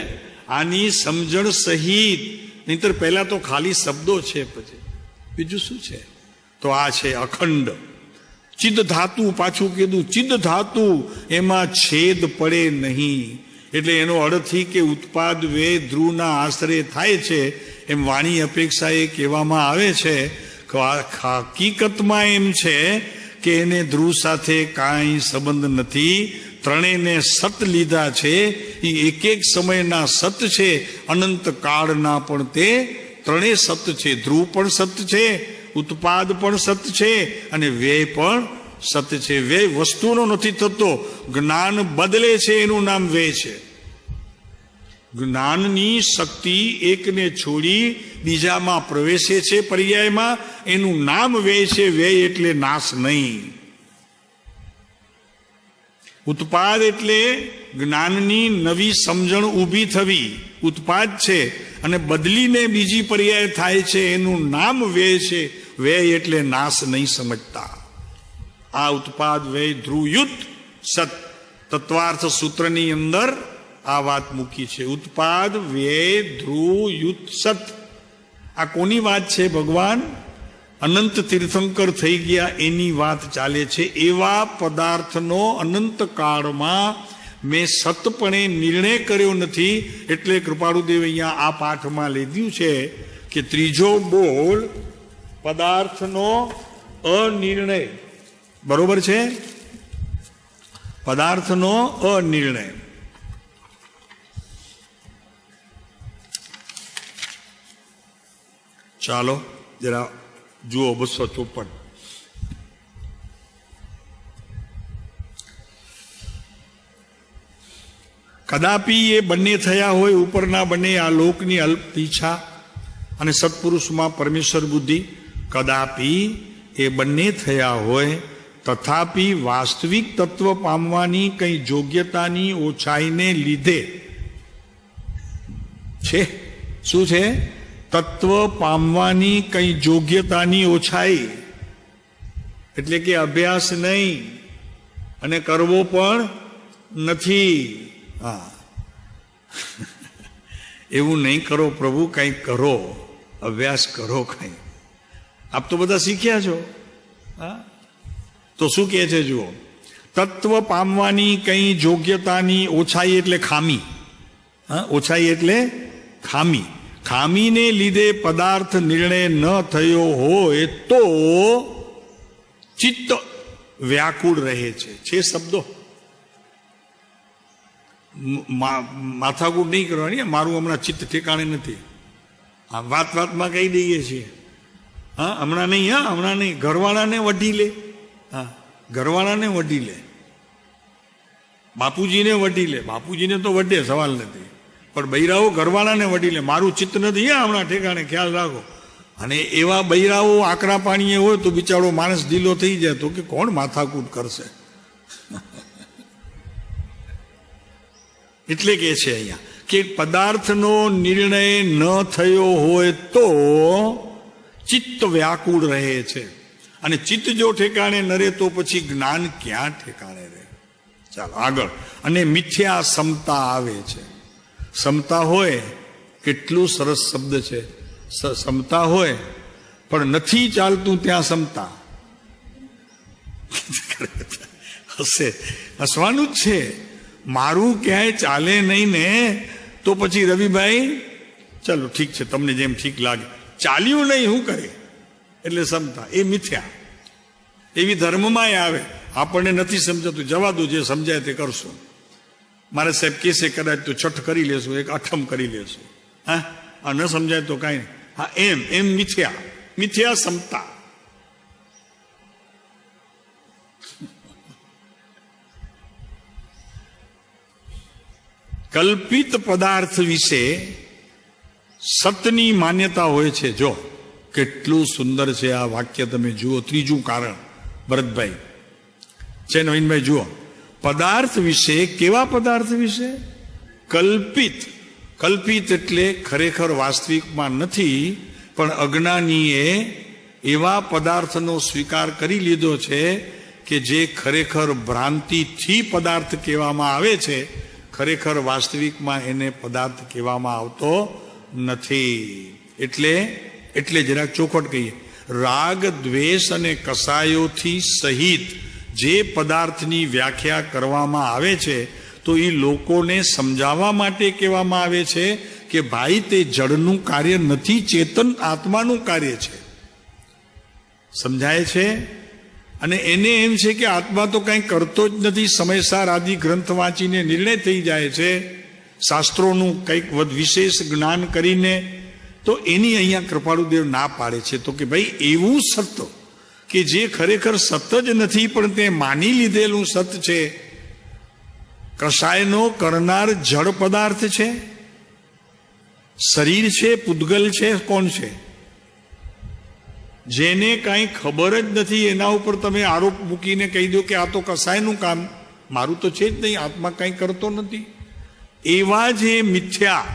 આની સમજણ સહિત. નહીતર પહેલા તો ખાલી શબ્દો છે, પછી બીજું શું છે? તો આ છે અખંડ ચિદ ધાતુ. પાછું કીધું ચિદ ધાતુ, એમાં છેદ પડે નહીં. એટલે એનો અર્થ કે ઉત્પાદ વે ધ્રુવના આશરે થાય છે એમ વાણી અપેક્ષાએ કહેવામાં આવે છે. હકીકતમાં એમ છે કે એને ધ્રુવ સાથે કાંઈ સંબંધ નથી. ત્રણેયને સત લીધા છે. એ એક એક સમયના સત છે, અનંત કાળના પણ તે ત્રણેય સત છે. ધ્રુવ પણ સત છે, ઉત્પાદ પણ સત છે, અને વ્યય પણ સત છે. વ્યય વસ્તુનો નથી થતો, જ્ઞાન બદલે છે, એનું નામ વ્યય છે. જ્ઞાનની શક્તિ એકને છોડી બીજામાં પ્રવેશે છે પર્યાયમાં, એનું નામ વ્યય છે. વ્યય એટલે નાશ નહીં. ઉત્પાદ એટલે જ્ઞાનની નવી સમજણ ઊભી થવી, ઉત્પાદ છે. અને બદલીને બીજી પર્યાય થાય છે, એનું નામ વ્યય છે. વ્યય એટલે નાશ નહીં સમજતા. આ ઉત્પાદ વ્યય ધ્રુવયુત સત તત્વાર્થ સૂત્રની અંદર આ વાત મૂકી છે. ઉત્પાદ વ્યય ધ્રુવયુત સત. આ કોની વાત છે? ભગવાન અનંત તીર્થંકર થઈ ગયા એની વાત ચાલે છે. એવા પદાર્થનો અનંત કાળમાં મેં સતપણે નિર્ણય કર્યો નથી. એટલે કૃપાળુદેવ અહીંયા આ પાઠમાં લીધું છે કે ત્રીજો બોલ પદાર્થનો અનિર્ણય. બરોબર છે? પદાર્થનો અનિર્ણય. ચાલો જરા જુઓ 254. કદાપી એ બંને થયા હોય, ઉપરના બંને, આ લોકની અલ્પ ઈચ્છા અને સત્પુરુષમાં પરમેશ્વર બુદ્ધિ. કદાપી એ બંને થયા હોય, તથાપી વાસ્તવિક તત્વ પામવાની કઈ યોગ્યતાની ઓછાઈને લીધે છે. શું છે? તત્વ પામવાની કઈ યોગ્યતાની ઓછાઈ. એટલે કે અભ્યાસ નહીં અને કરવો પણ નથી. હા, એવું નહીં કરો પ્રભુ, કંઈક કરો, અભ્યાસ કરો કંઈ. આપ તો બધા શીખ્યા છો. હા, તો શું કહે છે જુઓ. તત્વ પામવાની કઈ યોગ્યતાની ઓછાઈ એટલે ખામી. હા, ઓછાઈ એટલે ખામી. ખામીને લીધે પદાર્થ નિર્ણય ન થયો હોય તો ચિત્ત વ્યાકુળ રહે છે. શબ્દો માથાકૂટ નહીં કરવાની. મારું હમણાં ચિત્ત ઠેકાણે નથી. આ વાતમાં કહી દઈએ છીએ. હા, હમણાં નહીં. હા, હમણાં નહીં. ઘરવાળાને વઢી લે. હા, ઘરવાળાને વઢી લે. બાપુજીને વઢી લે. બાપુજીને તો વઢે, સવાલ નથી. પણ બૈરાઓ ઘરવાળાને વઢી લે. મારું ચિત્ત નથી હમણાં ઠેકાણે, ખ્યાલ રાખો. અને એવા બૈરાઓ આકરા પાણીએ હોય તો બિચારો માણસ ઢીલો થઈ જાય તો કે કોણ માથાકૂટ કરશે. એટલે કે છે અહીંયા કે પદાર્થનો નિર્ણય ન થયો હોય તો ચિત્ત વ્યાકુળ રહે છે. અને ચિત્ત જો ઠેકાણે ન રહે તો પછી જ્ઞાન ક્યાં ઠેકાણે રહે? ચાલો આગળ. અને મિથ્યા સમતા આવે છે. સમતા હોય, કેટલું સરસ શબ્દ છે. સમતા હોય પણ નથી ચાલતું ત્યાં સમતા. હસવાનું જ છે. મારું ક્યાંય ચાલે નહીં ને તો પછી રવિભાઈ ચલો ઠીક છે, તમને જેમ ઠીક લાગે. ચાલ્યું નહીં, શું કરે? એટલે સમતા. એ મિથ્યા. એવી ધર્મમાં આવે. આપણને નથી સમજાતું, જવા દો, જે સમજાય તે કરશું. મારે સાહેબ કેસે કદાચ તો છઠ કરી લેશું, એક અઠમ કરી લેશું. હા, આ ન સમજાય તો કાંઈ નહીં. હા, એમ મિથ્યા. મિથ્યા સમતા. કલ્પિત પદાર્થ વિશે સતની માન્યતા હોય છે. જો કેટલું સુંદર છે આ વાક્ય, તમે જુઓ. ત્રીજું કારણ ભરતભાઈ છે, નવીનભાઈ જુઓ. પદાર્થ વિશે, કેવા પદાર્થ વિશે? કલ્પિત. કલ્પિત એટલે ખરેખર વાસ્તવિકમાં નથી, પણ અજ્ઞાનીએ એવા પદાર્થનો સ્વીકાર કરી લીધો છે કે જે ખરેખર ભ્રાંતિથી પદાર્થ કહેવામાં આવે છે, ખરેખર વાસ્તવિકમાં એને પદાર્થ કહેવામાં આવતો નથી. એટલે જરાક ચોખવટ કહીએ, રાગ દ્વેષ અને કસાયોથી સહિત જે પદાર્થની વ્યાખ્યા કરવામાં આવે છે તો એ લોકોને સમજાવવા માટે કહેવામાં આવે છે કે ભાઈ તે જડનું કાર્ય નથી, ચેતન આત્માનું કાર્ય છે. સમજાય છે? અને એને એમ છે કે આત્મા તો કંઈ કરતો જ નથી, સમયસાર આદિ ગ્રંથ વાંચીને નિર્ણય થઈ જાય છે, શાસ્ત્રોનું કંઈક વિશેષ જ્ઞાન કરીને. તો એની અહીંયા કૃપાળુદેવ ના પાડે છે તો કે ભાઈ એવું સત્ય કે જે ખરેખર સત્ય જ નથી પણ તે માની લીધેલું સત્ય છે. કસાયનો કરનાર જડ પદાર્થ છે, શરીર છે, પૂતગલ છે, કોણ છે? જેને કાંઈ ખબર જ નથી એના ઉપર તમે આરોપ મૂકીને કહી દો કે આ તો કસાયનું કામ, મારું તો છે જ નહીં, આત્મા કંઈ કરતો નથી. એવા જે મિથ્યા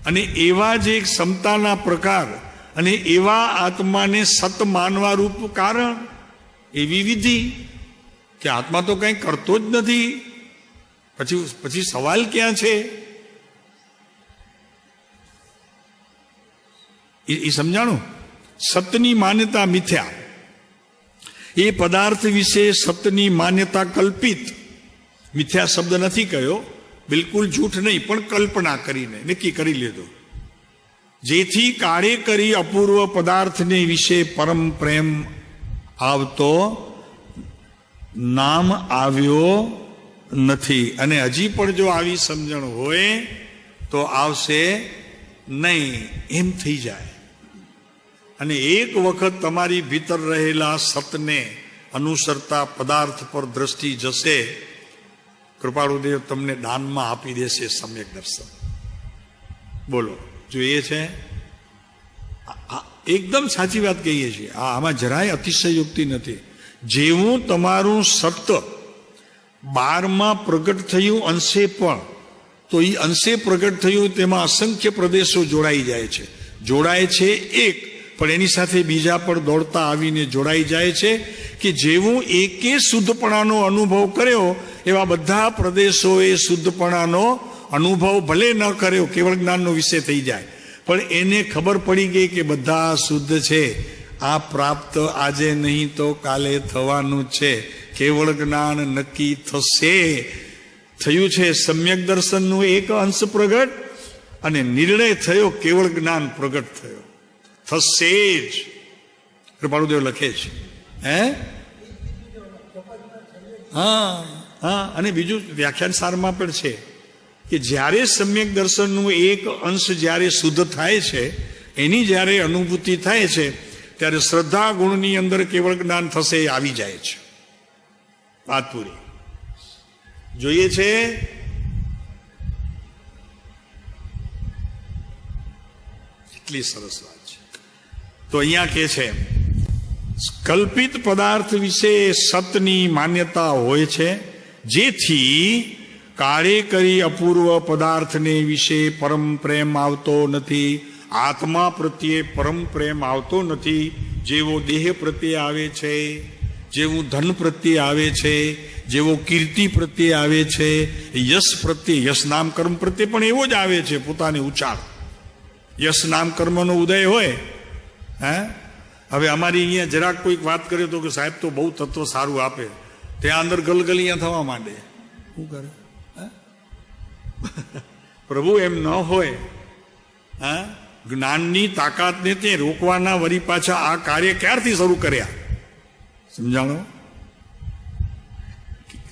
અને એવા જે ક્ષમતાના પ્રકાર અને એવા આત્માને સત માનવા રૂપ કારણ, એવી વિધિ કે આત્મા તો કંઈ કરતો જ નથી, પછી સવાલ ક્યાં છે? એ સમજાણું? સતની માન્યતા મિથ્યા, એ પદાર્થ વિશે સતની માન્યતા કલ્પિત. મિથ્યા શબ્દ નથી કહ્યો, બિલકુલ જૂઠ નહીં, પણ કલ્પના કરીને નક્કી કરી લીધો. જેથી કાળે કરી અપૂર્વ પદાર્થને વિશે પરમ પ્રેમ આવતો નામ આવ્યો નથી. અને હજી પણ જો આવી સમજણ હોય તો આવશે નહીં, એમ થઈ જાય. અને એક વખત તમારી ભીતર રહેલા સતને અનુસરતા પદાર્થ પર દ્રષ્ટિ જશે, કૃપાળુદેવ તમને દાનમાં આપી દેશે સમ્યક દર્શન. બોલો, જોઈએ છે? એકદમ સાચી વાત કહીએ છીએ. આમાં જરાય અતિશયોક્તિ નથી. જેવું તમારું સત્ય 12માં પ્રગટ થયું અંશે પણ, તો એ અંશે પ્રગટ થયું તેમાં અસંખ્ય પ્રદેશો જોડાઈ જાય છે. જોડાય છે એક, પણ એની સાથે બીજા પણ દોડતા આવીને જોડાઈ જાય છે કે જેવું એકે શુદ્ધપણાનો અનુભવ કર્યો એવા બધા પ્રદેશોએ શુદ્ધપણાનો અનુભવ ભલે ન કર્યો, કેવળ જ્ઞાનનો વિષય થઈ જાય, પણ એને ખબર પડી ગઈ કે બધા શુદ્ધ છે. આ પ્રાપ્ત આજે નહીં તો કાલે થવાનું છે. કેવળ જ્ઞાન નક્કી થશે. થયું છે સમ્યક દર્શનનું એક અંશ પ્રગટ, અને નિર્ણય થયો, કેવળ જ્ઞાન પ્રગટ થયો. થશે જ. કૃપાળુદેવ લખે છે. હા, અને બીજું વ્યાખ્યાન સારમાં પણ છે કે જ્યારે સમ્યક દર્શનનું એક અંશ જ્યારે શુદ્ધ થાય છે, એની જ્યારે અનુભૂતિ થાય છે, ત્યારે શ્રદ્ધા ગુણની અંદર કેવળ જ્ઞાન થશે એ આવી જાય છે. વાત પૂરી. જોઈએ છે? કેટલી સરસ વાત છે. તો અહીંયા કે છે કલ્પિત પદાર્થ વિશે સતની માન્યતા હોય છે, જેથી કાળે કરી અપૂર્વ પદાર્થને વિશે પરમ પ્રેમ આવતો નથી. આત્મા પ્રત્યે પરમ પ્રેમ આવતો નથી. જેવો દેહ પ્રત્યે આવે છે, જેવું ધન પ્રત્યે આવે છે, જેવો કીર્તિ પ્રત્યે આવે છે, યશ પ્રત્યે, યશ નામ કર્મ પ્રત્યે પણ એવો જ આવે છે. પોતાને ઉચાર યશ નામ કર્મનો ઉદય હોય. હવે અમારી અહીંયા જરાક કોઈક વાત કરે તો કે સાહેબ તો બહુ તત્વ સારું આપે, ત્યાં અંદર ગલગલિયા થવા માંડે. શું કરે? પ્રભુ એમ ન હોય. જ્ઞાનની તાકાતને તે રોકવાના વળી પાછા આ કાર્ય ક્યારથી શરૂ કર્યા? સમજાણો?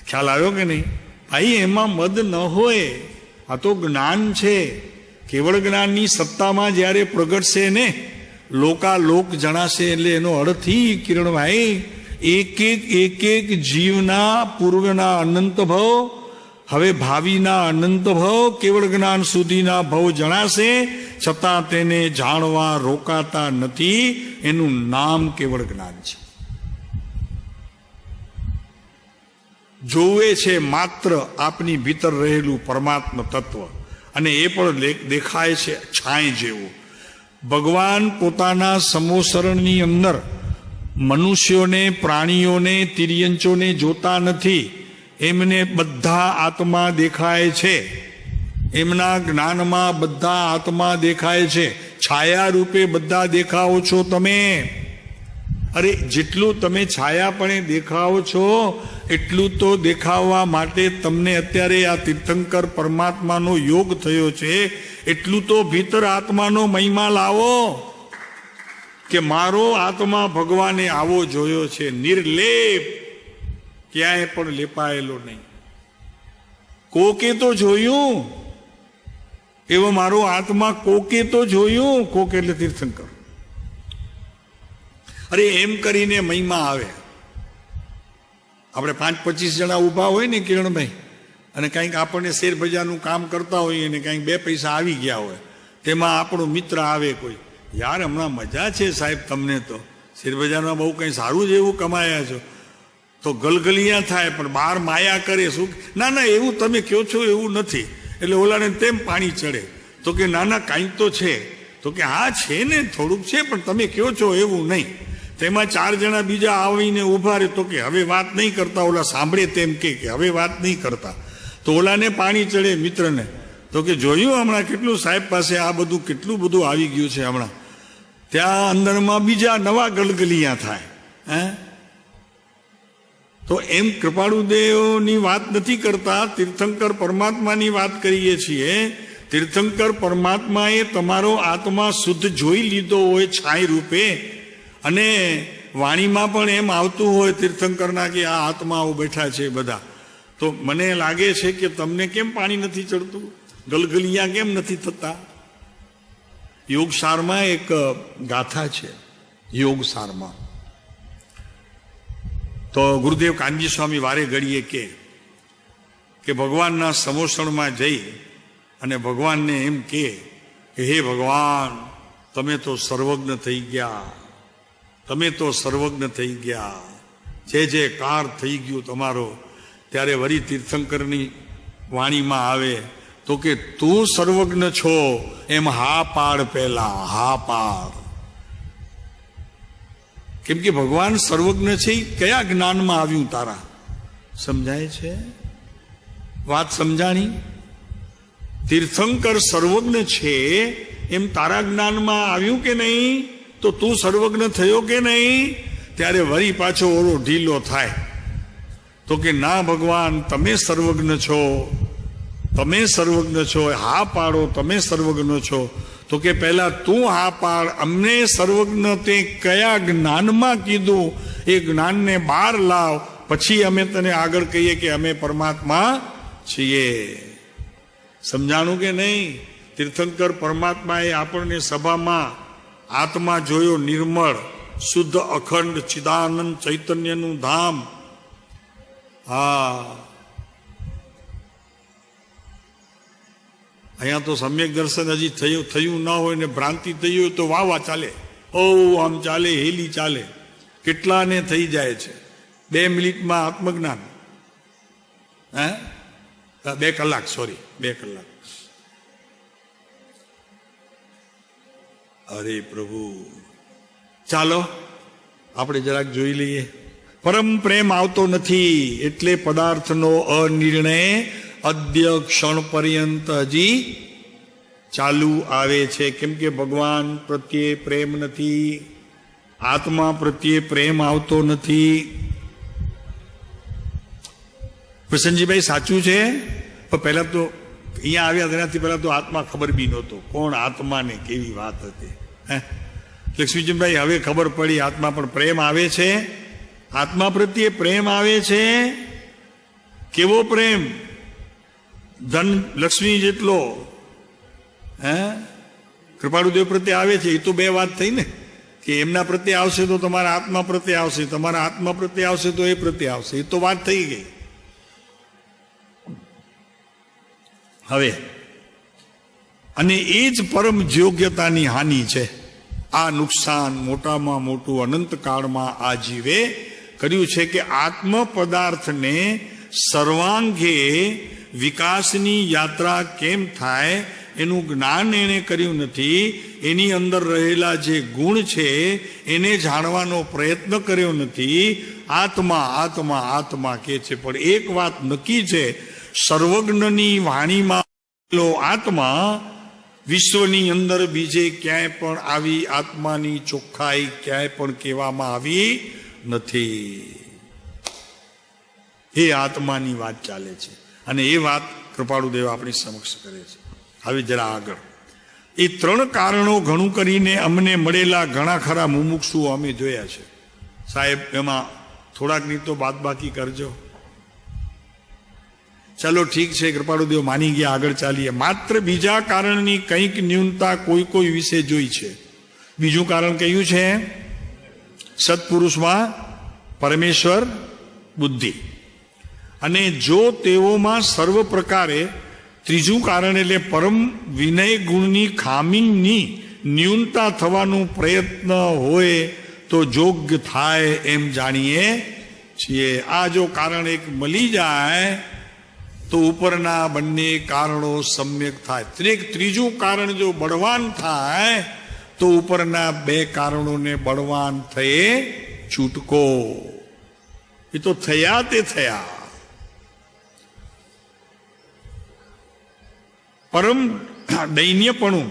ખ્યાલ આવ્યો કે નહીં? ભાઈ એમાં મદ ન હોય. આ તો જ્ઞાન છે. કેવળ જ્ઞાનની સત્તામાં જ્યારે પ્રગટશે ને, લોકાલોક જણાશે. એટલે એનો અર્થ કિરણભાઈ, એક એક જીવના પૂર્વના અનંત ભવ, હવે ભાવિના અનંત ભવ, કેવળ જ્ઞાન સુધીના ભવ જણાશે, છતાં તેને જાણવા રોકાતા નથી. એનું નામ કેવળ જ્ઞાન છે. જોવે છે માત્ર આપની ભીતર રહેલું પરમાત્મ તત્વ, અને એ પણ દેખાય છે છાંય જેવું. ભગવાન પોતાના સમોસરણની અંદર મનુષ્યોને, પ્રાણીઓને, તિર્યંચોને જોતા નથી. એમને બધા આત્મા દેખાય છે. એમના જ્ઞાનમાં બધા આત્મા દેખાય છે. છાયા રૂપે બધા દેખાઓ છો તમે. અરે જેટલું તમે છાયાપણે દેખાઓ છો એટલું તો દેખાવા માટે તમને અત્યારે આ તીર્થંકર પરમાત્માનો યોગ થયો છે. એટલું તો ભીતર આત્માનો મહિમા લાવો કે મારો આત્મા ભગવાને આવો જોયો છે, નિર્લેપ, ક્યાંય પણ લેપાયેલો નહીં. કોકે તો જોયું, એવો મારો આત્મા કોકે તો જોયું. કોક એટલે તીર્થંકર. અરે એમ કરીને મહિમા આવે. આપણે 5-25 જણા ઊભા હોય ને કિરણભાઈ, અને કંઈક આપણને શેર બજારનું કામ કરતા હોઈએ ને કંઈક 2 પૈસા આવી ગયા હોય, તેમાં આપણો મિત્ર આવે કોઈ, યાર હમણાં મજા છે સાહેબ તમને તો, શેર બજારમાં બહુ કંઈ સારું જ એવું કમાયા છો, તો ગલગલિયા થાય. પણ બહાર માયા કરે શું, ના ના એવું તમે કહો છો એવું નથી. એટલે ઓલાને તેમ પાણી ચડે. તો કે ના ના કાંઈક તો છે. તો કે હા છે ને, થોડુંક છે, પણ તમે કહો છો એવું નહીં. તેમાં 4 જણા બીજા આવીને ઊભા રહે. તો કે હવે વાત નહીં કરતા. ઓલા સાંભળે તેમ કે હવે વાત નહીં કરતા. તો ઓલાને પાણી ચડે મિત્રને. તો કે જોયું હમણાં કેટલું સાહેબ પાસે આ બધું કેટલું બધું આવી ગયું છે હમણાં. ત્યાં અંદરમાં બીજા નવા ગલગલિયા થાય. તો એમ કૃપાળુદેવની વાત નથી કરતા, તીર્થંકર પરમાત્માની વાત કરીએ છીએ. તીર્થંકર પરમાત્માએ તમારો આત્મા શુદ્ધ જોઈ લીધો હોય છાંય રૂપે, અને વાણીમાં પણ એમ આવતું હોય તીર્થંકરના કે આ આત્માઓ બેઠા છે બધા. તો મને લાગે છે કે તમને કેમ પાણી નથી ચડતું, ગલગલિયા કેમ નથી થતા? યોગસારમાં એક ગાથા છે. યોગસારમાં તો ગુરુદેવ કાનજી સ્વામી વારે ઘડીએ કે ભગવાનના સમોસણમાં જઈ અને ભગવાનને એમ કે હે ભગવાન, તમે તો સર્વજ્ઞ થઈ ગયા, તમે તો સર્વજ્ઞ થઈ ગયા, જે કાર થઈ ગયું તમારો. ત્યારે વરી તીર્થંકરની વાણીમાં આવે તો કે તું સર્વજ્ઞ છો એમ હા પાડ, પહેલા હા પાડ. કેમ કે ભગવાન સર્વજ્ઞ છે. એ કયા જ્ઞાનમાં આવ્યું તારા? સમજાય છે વાત? સમજાણી? તીર્થંકર સર્વજ્ઞ છે એમ તારા જ્ઞાનમાં આવ્યું કે નહીં? તો તું સર્વજ્ઞ થયો કે નહીં? ત્યારે વરી પાછો ઓરો ઢીલો થાય. તો કે ના ભગવાન, તમે સર્વજ્ઞ છો, તમે સર્વજ્ઞ છો, હા પાડો, તમે સર્વજ્ઞ છો. તો કે પહેલા તું હા પાડ, અમને સર્વજ્ઞ તે કયા જ્ઞાનમાં કીધું એ જ્ઞાનને બહાર લાવ, પછી અમે તને આગળ કહીએ કે અમે પરમાત્મા છીએ. સમજાણું કે નહીં? તીર્થંકર પરમાત્માએ આપણને સભામાં આત્મા જોયો, નિર્મળ, શુદ્ધ, અખંડ, ચિદાનંદ ચૈતન્યનું ધામ. હા, અહીંયા તો સમ્યક દર્શન હજી થયું ન હોય ને ભ્રાંતિ થઈ હોય તો વાવા ચાલે, ઓ આમ ચાલે, હેલી ચાલે. કેટલાને થઈ જાય છે 2 મિનિટમાં આત્મજ્ઞાન. 2 કલાક, સોરી 2 કલાક. અરે પ્રભુ, ચાલો આપણે જરાક જોઈ લઈએ. પરમ પ્રેમ આવતો નથી એટલે પદાર્થનો અનિર્ણય અદ્ય ક્ષણ પર્યંત હજી ચાલુ આવે છે. કેમ કે ભગવાન પ્રત્યે પ્રેમ નથી, આત્મા પ્રત્યે પ્રેમ આવતો નથી. પ્રસન્નજીભાઈ સાચું છે, પણ પહેલા તો અહીંયા આવ્યા તેનાથી પહેલા તો આત્મા ખબર બી નહોતો કોણ આત્મા ને કેવી વાત હતી. લક્ષ્મીજીભાઈ હવે ખબર પડી આત્મા પણ પ્રેમ આવે છે, આત્મા પ્રત્યે પ્રેમ આવે છે. કેવો પ્રેમ? ધન લક્ષ્મી જેટલો કૃપાળુદેવ પ્રત્યે આવે છે. એ તો 2 વાત થઈ ને, કે એમના પ્રત્યે આવશે તો તમારા આત્મા પ્રત્યે આવશે, તમારા આત્મા પ્રત્યે આવશે તો એ પ્રત્યે આવશે. એ તો વાત થઈ ગઈ. હવે અને એ જ પરમ યોગ્યતાની હાનિ છે. આ નુકસાન મોટામાં મોટું અનંતકાળમાં આ જીવે કર્યું છે કે આત્મ પદાર્થને સર્વાંગે વિકાસની યાત્રા કેમ થાય એનું જ્ઞાન એણે કર્યું નથી. એની અંદર રહેલા જે ગુણ છે એને જાણવાનો પ્રયત્ન કર્યો નથી. આત્મા આત્મા આત્મા કે છે. પણ એક વાત નક્કી છે, સર્વજ્ઞની વાણીમાં આત્મા વિશ્વની અંદર બીજે ક્યાંય પણ આવી આત્માની ચોખ્ખાઈ ક્યાંય પણ કહેવામાં આવી નથી. એ આત્માની વાત ચાલે છે અને એ વાત કૃપાળુદેવ આપણી સમક્ષ કરે છે. હવે જરા આગળ એ 3 કારણો ઘણું કરીને અમને મળેલા ઘણા ખરા મુમુક્ષુઓ અમે જોયા છે. સાહેબ એમાં થોડાકની તો બાદબાકી કરજો. ચાલો ઠીક છે, કૃપાળુદેવ માની ગયા, આગળ ચાલીએ. માત્ર બીજા કારણની કંઈક ન્યૂનતા કોઈ વિશે જોઈ છે. બીજું કારણ કયું છે? સત્પુરુષમાં પરમેશ્વર બુદ્ધિ, અને જો તેઓમાં સર્વ પ્રકારે ત્રીજું કારણ એટલે પરમ વિનય ગુણની ખામીની ન્યૂનતા થવાનો પ્રયત્ન હોય તો યોગ્ય થાય એમ જાણીએ છીએ. આ જો કારણ એક મળી જાય તો ઉપરના બંને કારણો સમ્યક થાય. ત્રીજું કારણ જો બળવાન થાય તો ઉપરના 2 કારણોને બળવાન થયે છૂટકો. એ તો થયા તે થયા. પરમ દૈન્યપણું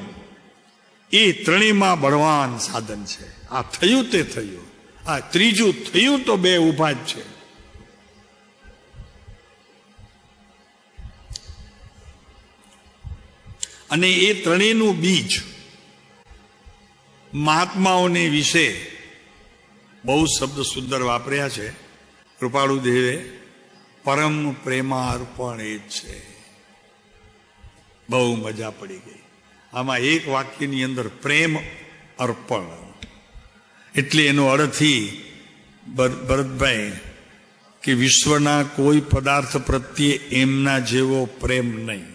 એ ત્રણેયમાં બળવાન સાધન છે. આ થયું તે થયું, આ ત્રીજું થયું તો 2 ઊભા જ છે. અને એ ત્રણેયનું બીજ મહાત્માઓને વિશે બહુ શબ્દ સુંદર વાપર્યા છે કૃપાળુદેવે. પરમ પ્રેમાર્પણ એ જ છે. બહુ મજા પડી ગઈ આમાં. એક વાક્યની અંદર પ્રેમ અર્પણ એટલે એનો અર્થ ભરતભાઈ કે વિશ્વના કોઈ પદાર્થ પ્રત્યે એમના જેવો પ્રેમ નહીં.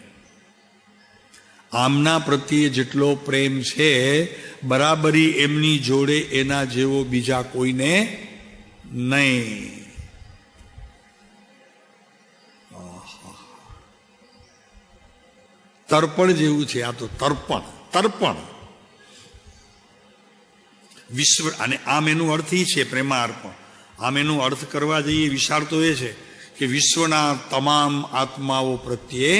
આમના પ્રત્યે જેટલો પ્રેમ છે બરાબરી એમની જોડે એના જેવો બીજા કોઈને નહીં. તર્પણ જેવું છે આ તો. તર્પણ વિશ્વ. અને આમ એનું અર્થ એ છે પ્રેમાર્પણ. આમ એનો અર્થ કરવા જઈએ વિચાર તો એ છે કે વિશ્વના તમામ આત્માઓ પ્રત્યે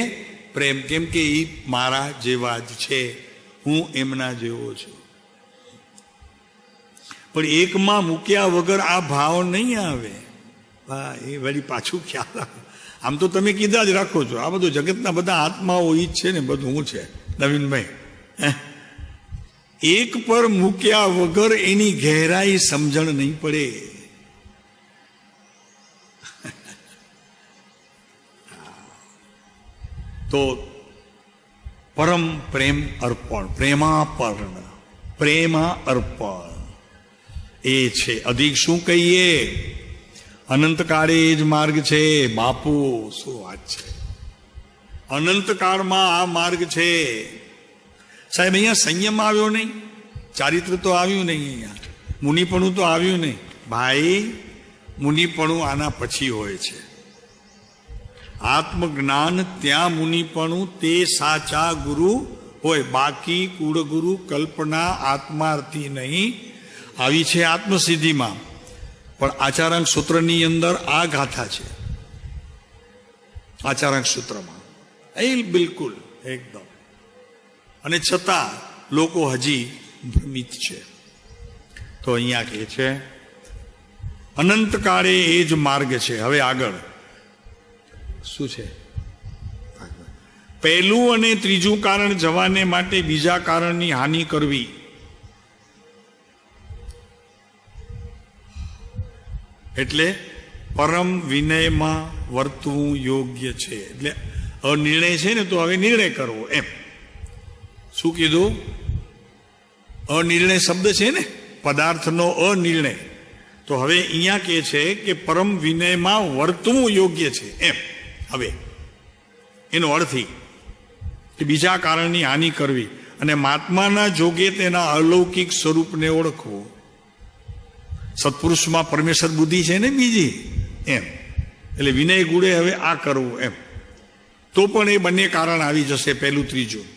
પ્રેમ. કેમ કે એ મારા જેવા જ છે, હું એમના જેવો છું. પણ એકમાં મૂક્યા વગર આ ભાવ નહીં આવે. એ વળી પાછું ખ્યાલ આવે. આમ તો તમે કીધા જ રાખો છો. આ બધું જગતના બધા આત્માઓ ઈ જ છે ને, બધું હું છે. નવીનભાઈ, એક પર મૂક્યા વગર એની ગહેરાઈ સમજણ નહીં પડે. તો પરમ પ્રેમ અર્પણ, પ્રેમા અર્પણ એ છે. અધિક શું કહીએ? અનંતકાળે જ માર્ગ છે. બાપુ શું વાત છે! અનંતકાળમાં આ માર્ગ છે. સાહેબ અહીંયા સંયમ આવ્યો નહીં, ચારિત્ર તો આવ્યું નહીં, અહીંયા મુનિપણું તો આવ્યું નહીં. ભાઈ મુનિપણું આના પછી હોય છે. આત્મજ્ઞાન ત્યાં મુનિપણું તે સાચા ગુરુ હોય. બાકી કુળગુરુ કલ્પના આત્માર્થી નહીં. આવી છે આત્મસિદ્ધિમાં. પણ આચારાંક સૂત્રની અંદર આ ગાથા છે. આચારાંક સૂત્રમાં બિલકુલ એકદમ. અને છતાં લોકો હજી ભ્રમિત છે. તો અહીંયા કહે છે અનંતકાળે એ જ માર્ગ છે. હવે આગળ શું છે? પહેલું અને ત્રીજું કારણ જવાને માટે બીજા કારણની હાનિ કરવી. એટલે પરમ વિનયમાં વર્તવું યોગ્ય છે. એટલે અનિર્ણય છે ને, તો હવે નિર્ણય કરવો એમ. શું કીધું? અનિર્ણય શબ્દ છે ને, પદાર્થનો અનિર્ણય. તો હવે અહીંયા કહે છે કે પરમ વિનયમાં વર્તવું યોગ્ય છે એમ. હવે એનો અર્થ કે બીજા કારણની હાનિ કરવી અને મહાત્માના જોગે તેના અલૌકિક સ્વરૂપને ઓળખવું. સત્પુરુષમાં પરમેશ્વર બુદ્ધિ છે ને બીજી એમ. એટલે વિનય ગુડે હવે આ કરવું એમ, તો પણ એ બંને કારણ આવી જશે, પહેલું ત્રીજું.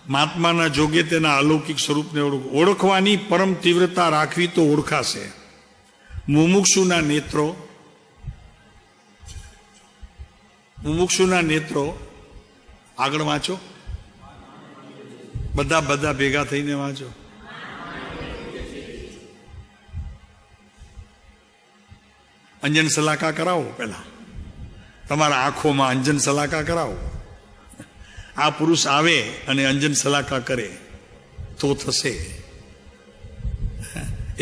મહાત્માના જોગે તેના અલૌકિક સ્વરૂપને ઓળખવાની પરમ તીવ્રતા રાખવી તો ઓળખાશે. મુમુક્ષુના નેત્રો આગળ વાંચો, બધા ભેગા થઈને વાંચો. અંજન સલાકા કરાવો, પેલા તમારા આંખોમાં અંજન સલાકા કરાવો. આ પુરુષ આવે અને અંજન સલાકા કરે તો થશે,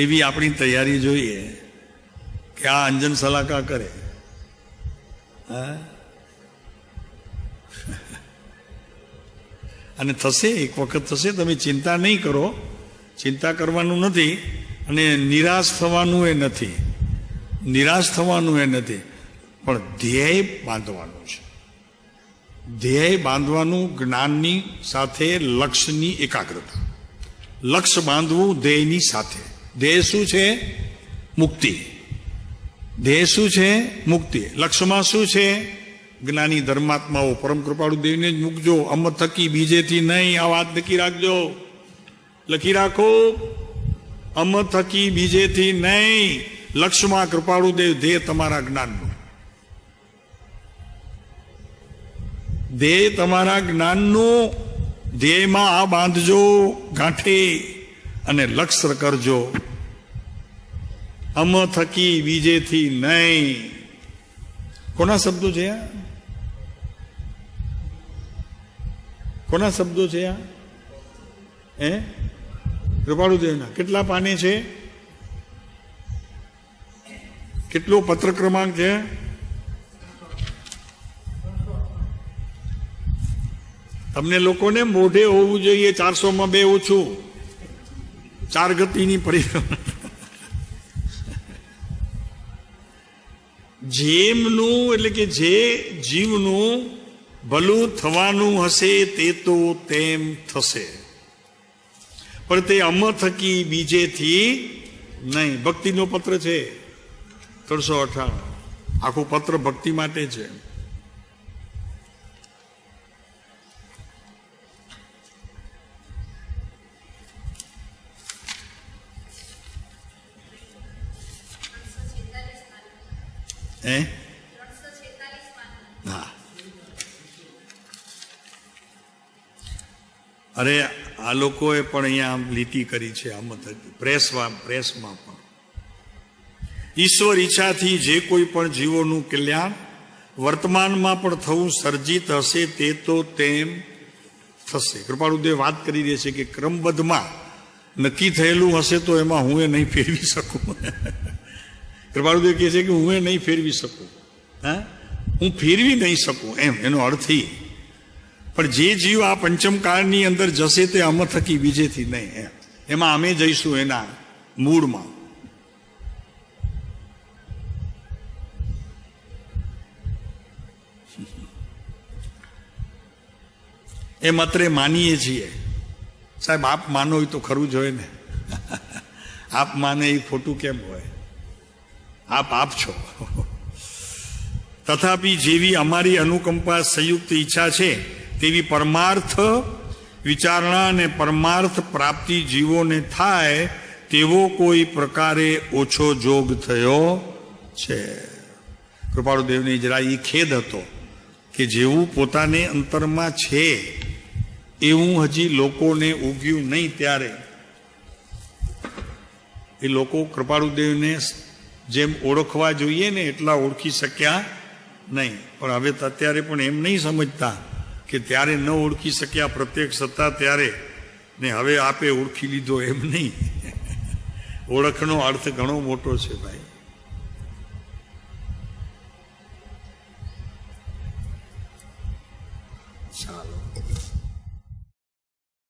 એવી આપણી તૈયારી જોઈએ કે આ અંજન સલાકા કરે. અને થશે, એક વખત થશે. તમે ચિંતા નહીં કરો, ચિંતા કરવાનું નથી, અને નિરાશ થવાનું એ નથી, પણ ધ્યેય બાંધવાનું છે. ધ્યેય બાંધવાનું જ્ઞાનની સાથે લક્ષ્યની એકાગ્રતા. લક્ષ્ય બાંધવું ધ્યેયની સાથે. ધ્યેય શું છે? મુક્તિ. ધ્યેય શું છે? મુક્તિ. લક્ષ્યમાં શું છે? જ્ઞાની ધર્માત્માઓ. પરમ કૃપાળુ દેવને જ મૂકજો, અમ થકી બીજેથી નહીં. આ વાત લખી રાખજો, લખી રાખો. અમ થકી બીજેથી નહીં. લક્ષ્યમાં કૃપાળુ દેવ, ધ્યેય તમારા જ્ઞાનનું. ધ્યેય તમારા જ્ઞાનનું. ધ્યેયમાં આ બાંધજો ગાંઠે અને લક્ષ્ય કરજો. અમ થકી બીજેથી નહીં. કોના શબ્દો છે આ? કોના શબ્દો છે આ? કૃપાળુ દેવના. કેટલા પાને છે? કેટલો પત્ર ક્રમાંક છે? તમને લોકોને મોઢે હોવું જોઈએ 400માં 2 ઓછું. 4 ગતિની પરિક્રમા. જેમનું એટલે કે જે જીવનું ભલું થવાનું હશે તે તો તેમ થશે, પણ તે અમ થકી બીજેથી નહીં. ભક્તિનો પત્ર છે 358. આખું પત્ર ભક્તિ માટે છે. હા, અરે આ લોકોએ પણ અહીંયા લીટી કરી છે. આમ પ્રેસમાં પણ ઈશ્વર ઈચ્છાથી જે કોઈ પણ જીવોનું કલ્યાણ વર્તમાનમાં પણ થવું સર્જિત હશે તે તો તેમ થશે. કૃપાળુદેવ વાત કરી રહી છે કે ક્રમબદ્ધમાં નક્કી થયેલું હશે તો એમાં હું એ નહીં ફેરવી શકું. કૃપાળુદેવ કહે છે કે હું એ નહીં ફેરવી શકું. હું ફેરવી નહીં શકું એમ એનો અર્થ. પણ જે જીવ આ પંચમ કાળની અંદર જશે તે અમ થકી બીજેથી નહીં. એમાં અમે જઈશું એના મૂળમાં. એમ અત્રે માનીએ છીએ. સાહેબ આપ માનો હોય તો ખરું જ હોય ને. આપ માને એ ખોટું કેમ હોય? આપ છો. તથાપિ જેવી અમારી અનુકંપા સંયુક્ત ઈચ્છા છે તેવી પરમાર્થ વિચારણા અને પરમાર્થ પ્રાપ્તિ જીવોને થાય તેવો કોઈ પ્રકારે ઓછો જોગ થયો છે. કૃપાળુદેવને જરા એ ખેદ હતો કે જેવું પોતાને અંતરમાં છે એવું હજી લોકોને ઉગ્યું નહીં. ત્યારે એ લોકો કૃપાળુદેવને જેમ ઓળખવા જોઈએ ને એટલા ઓળખી શક્યા નહીં. પણ હવે અત્યારે પણ એમ નહીં સમજતા કે ત્યારે ન ઓળખી શક્યા, પ્રત્યક્ષ હતા ત્યારે ને હવે આપે ઓળખી લીધો, એમ નહીં. ઓળખનો અર્થ ઘણો મોટો છે ભાઈ. ચાલો.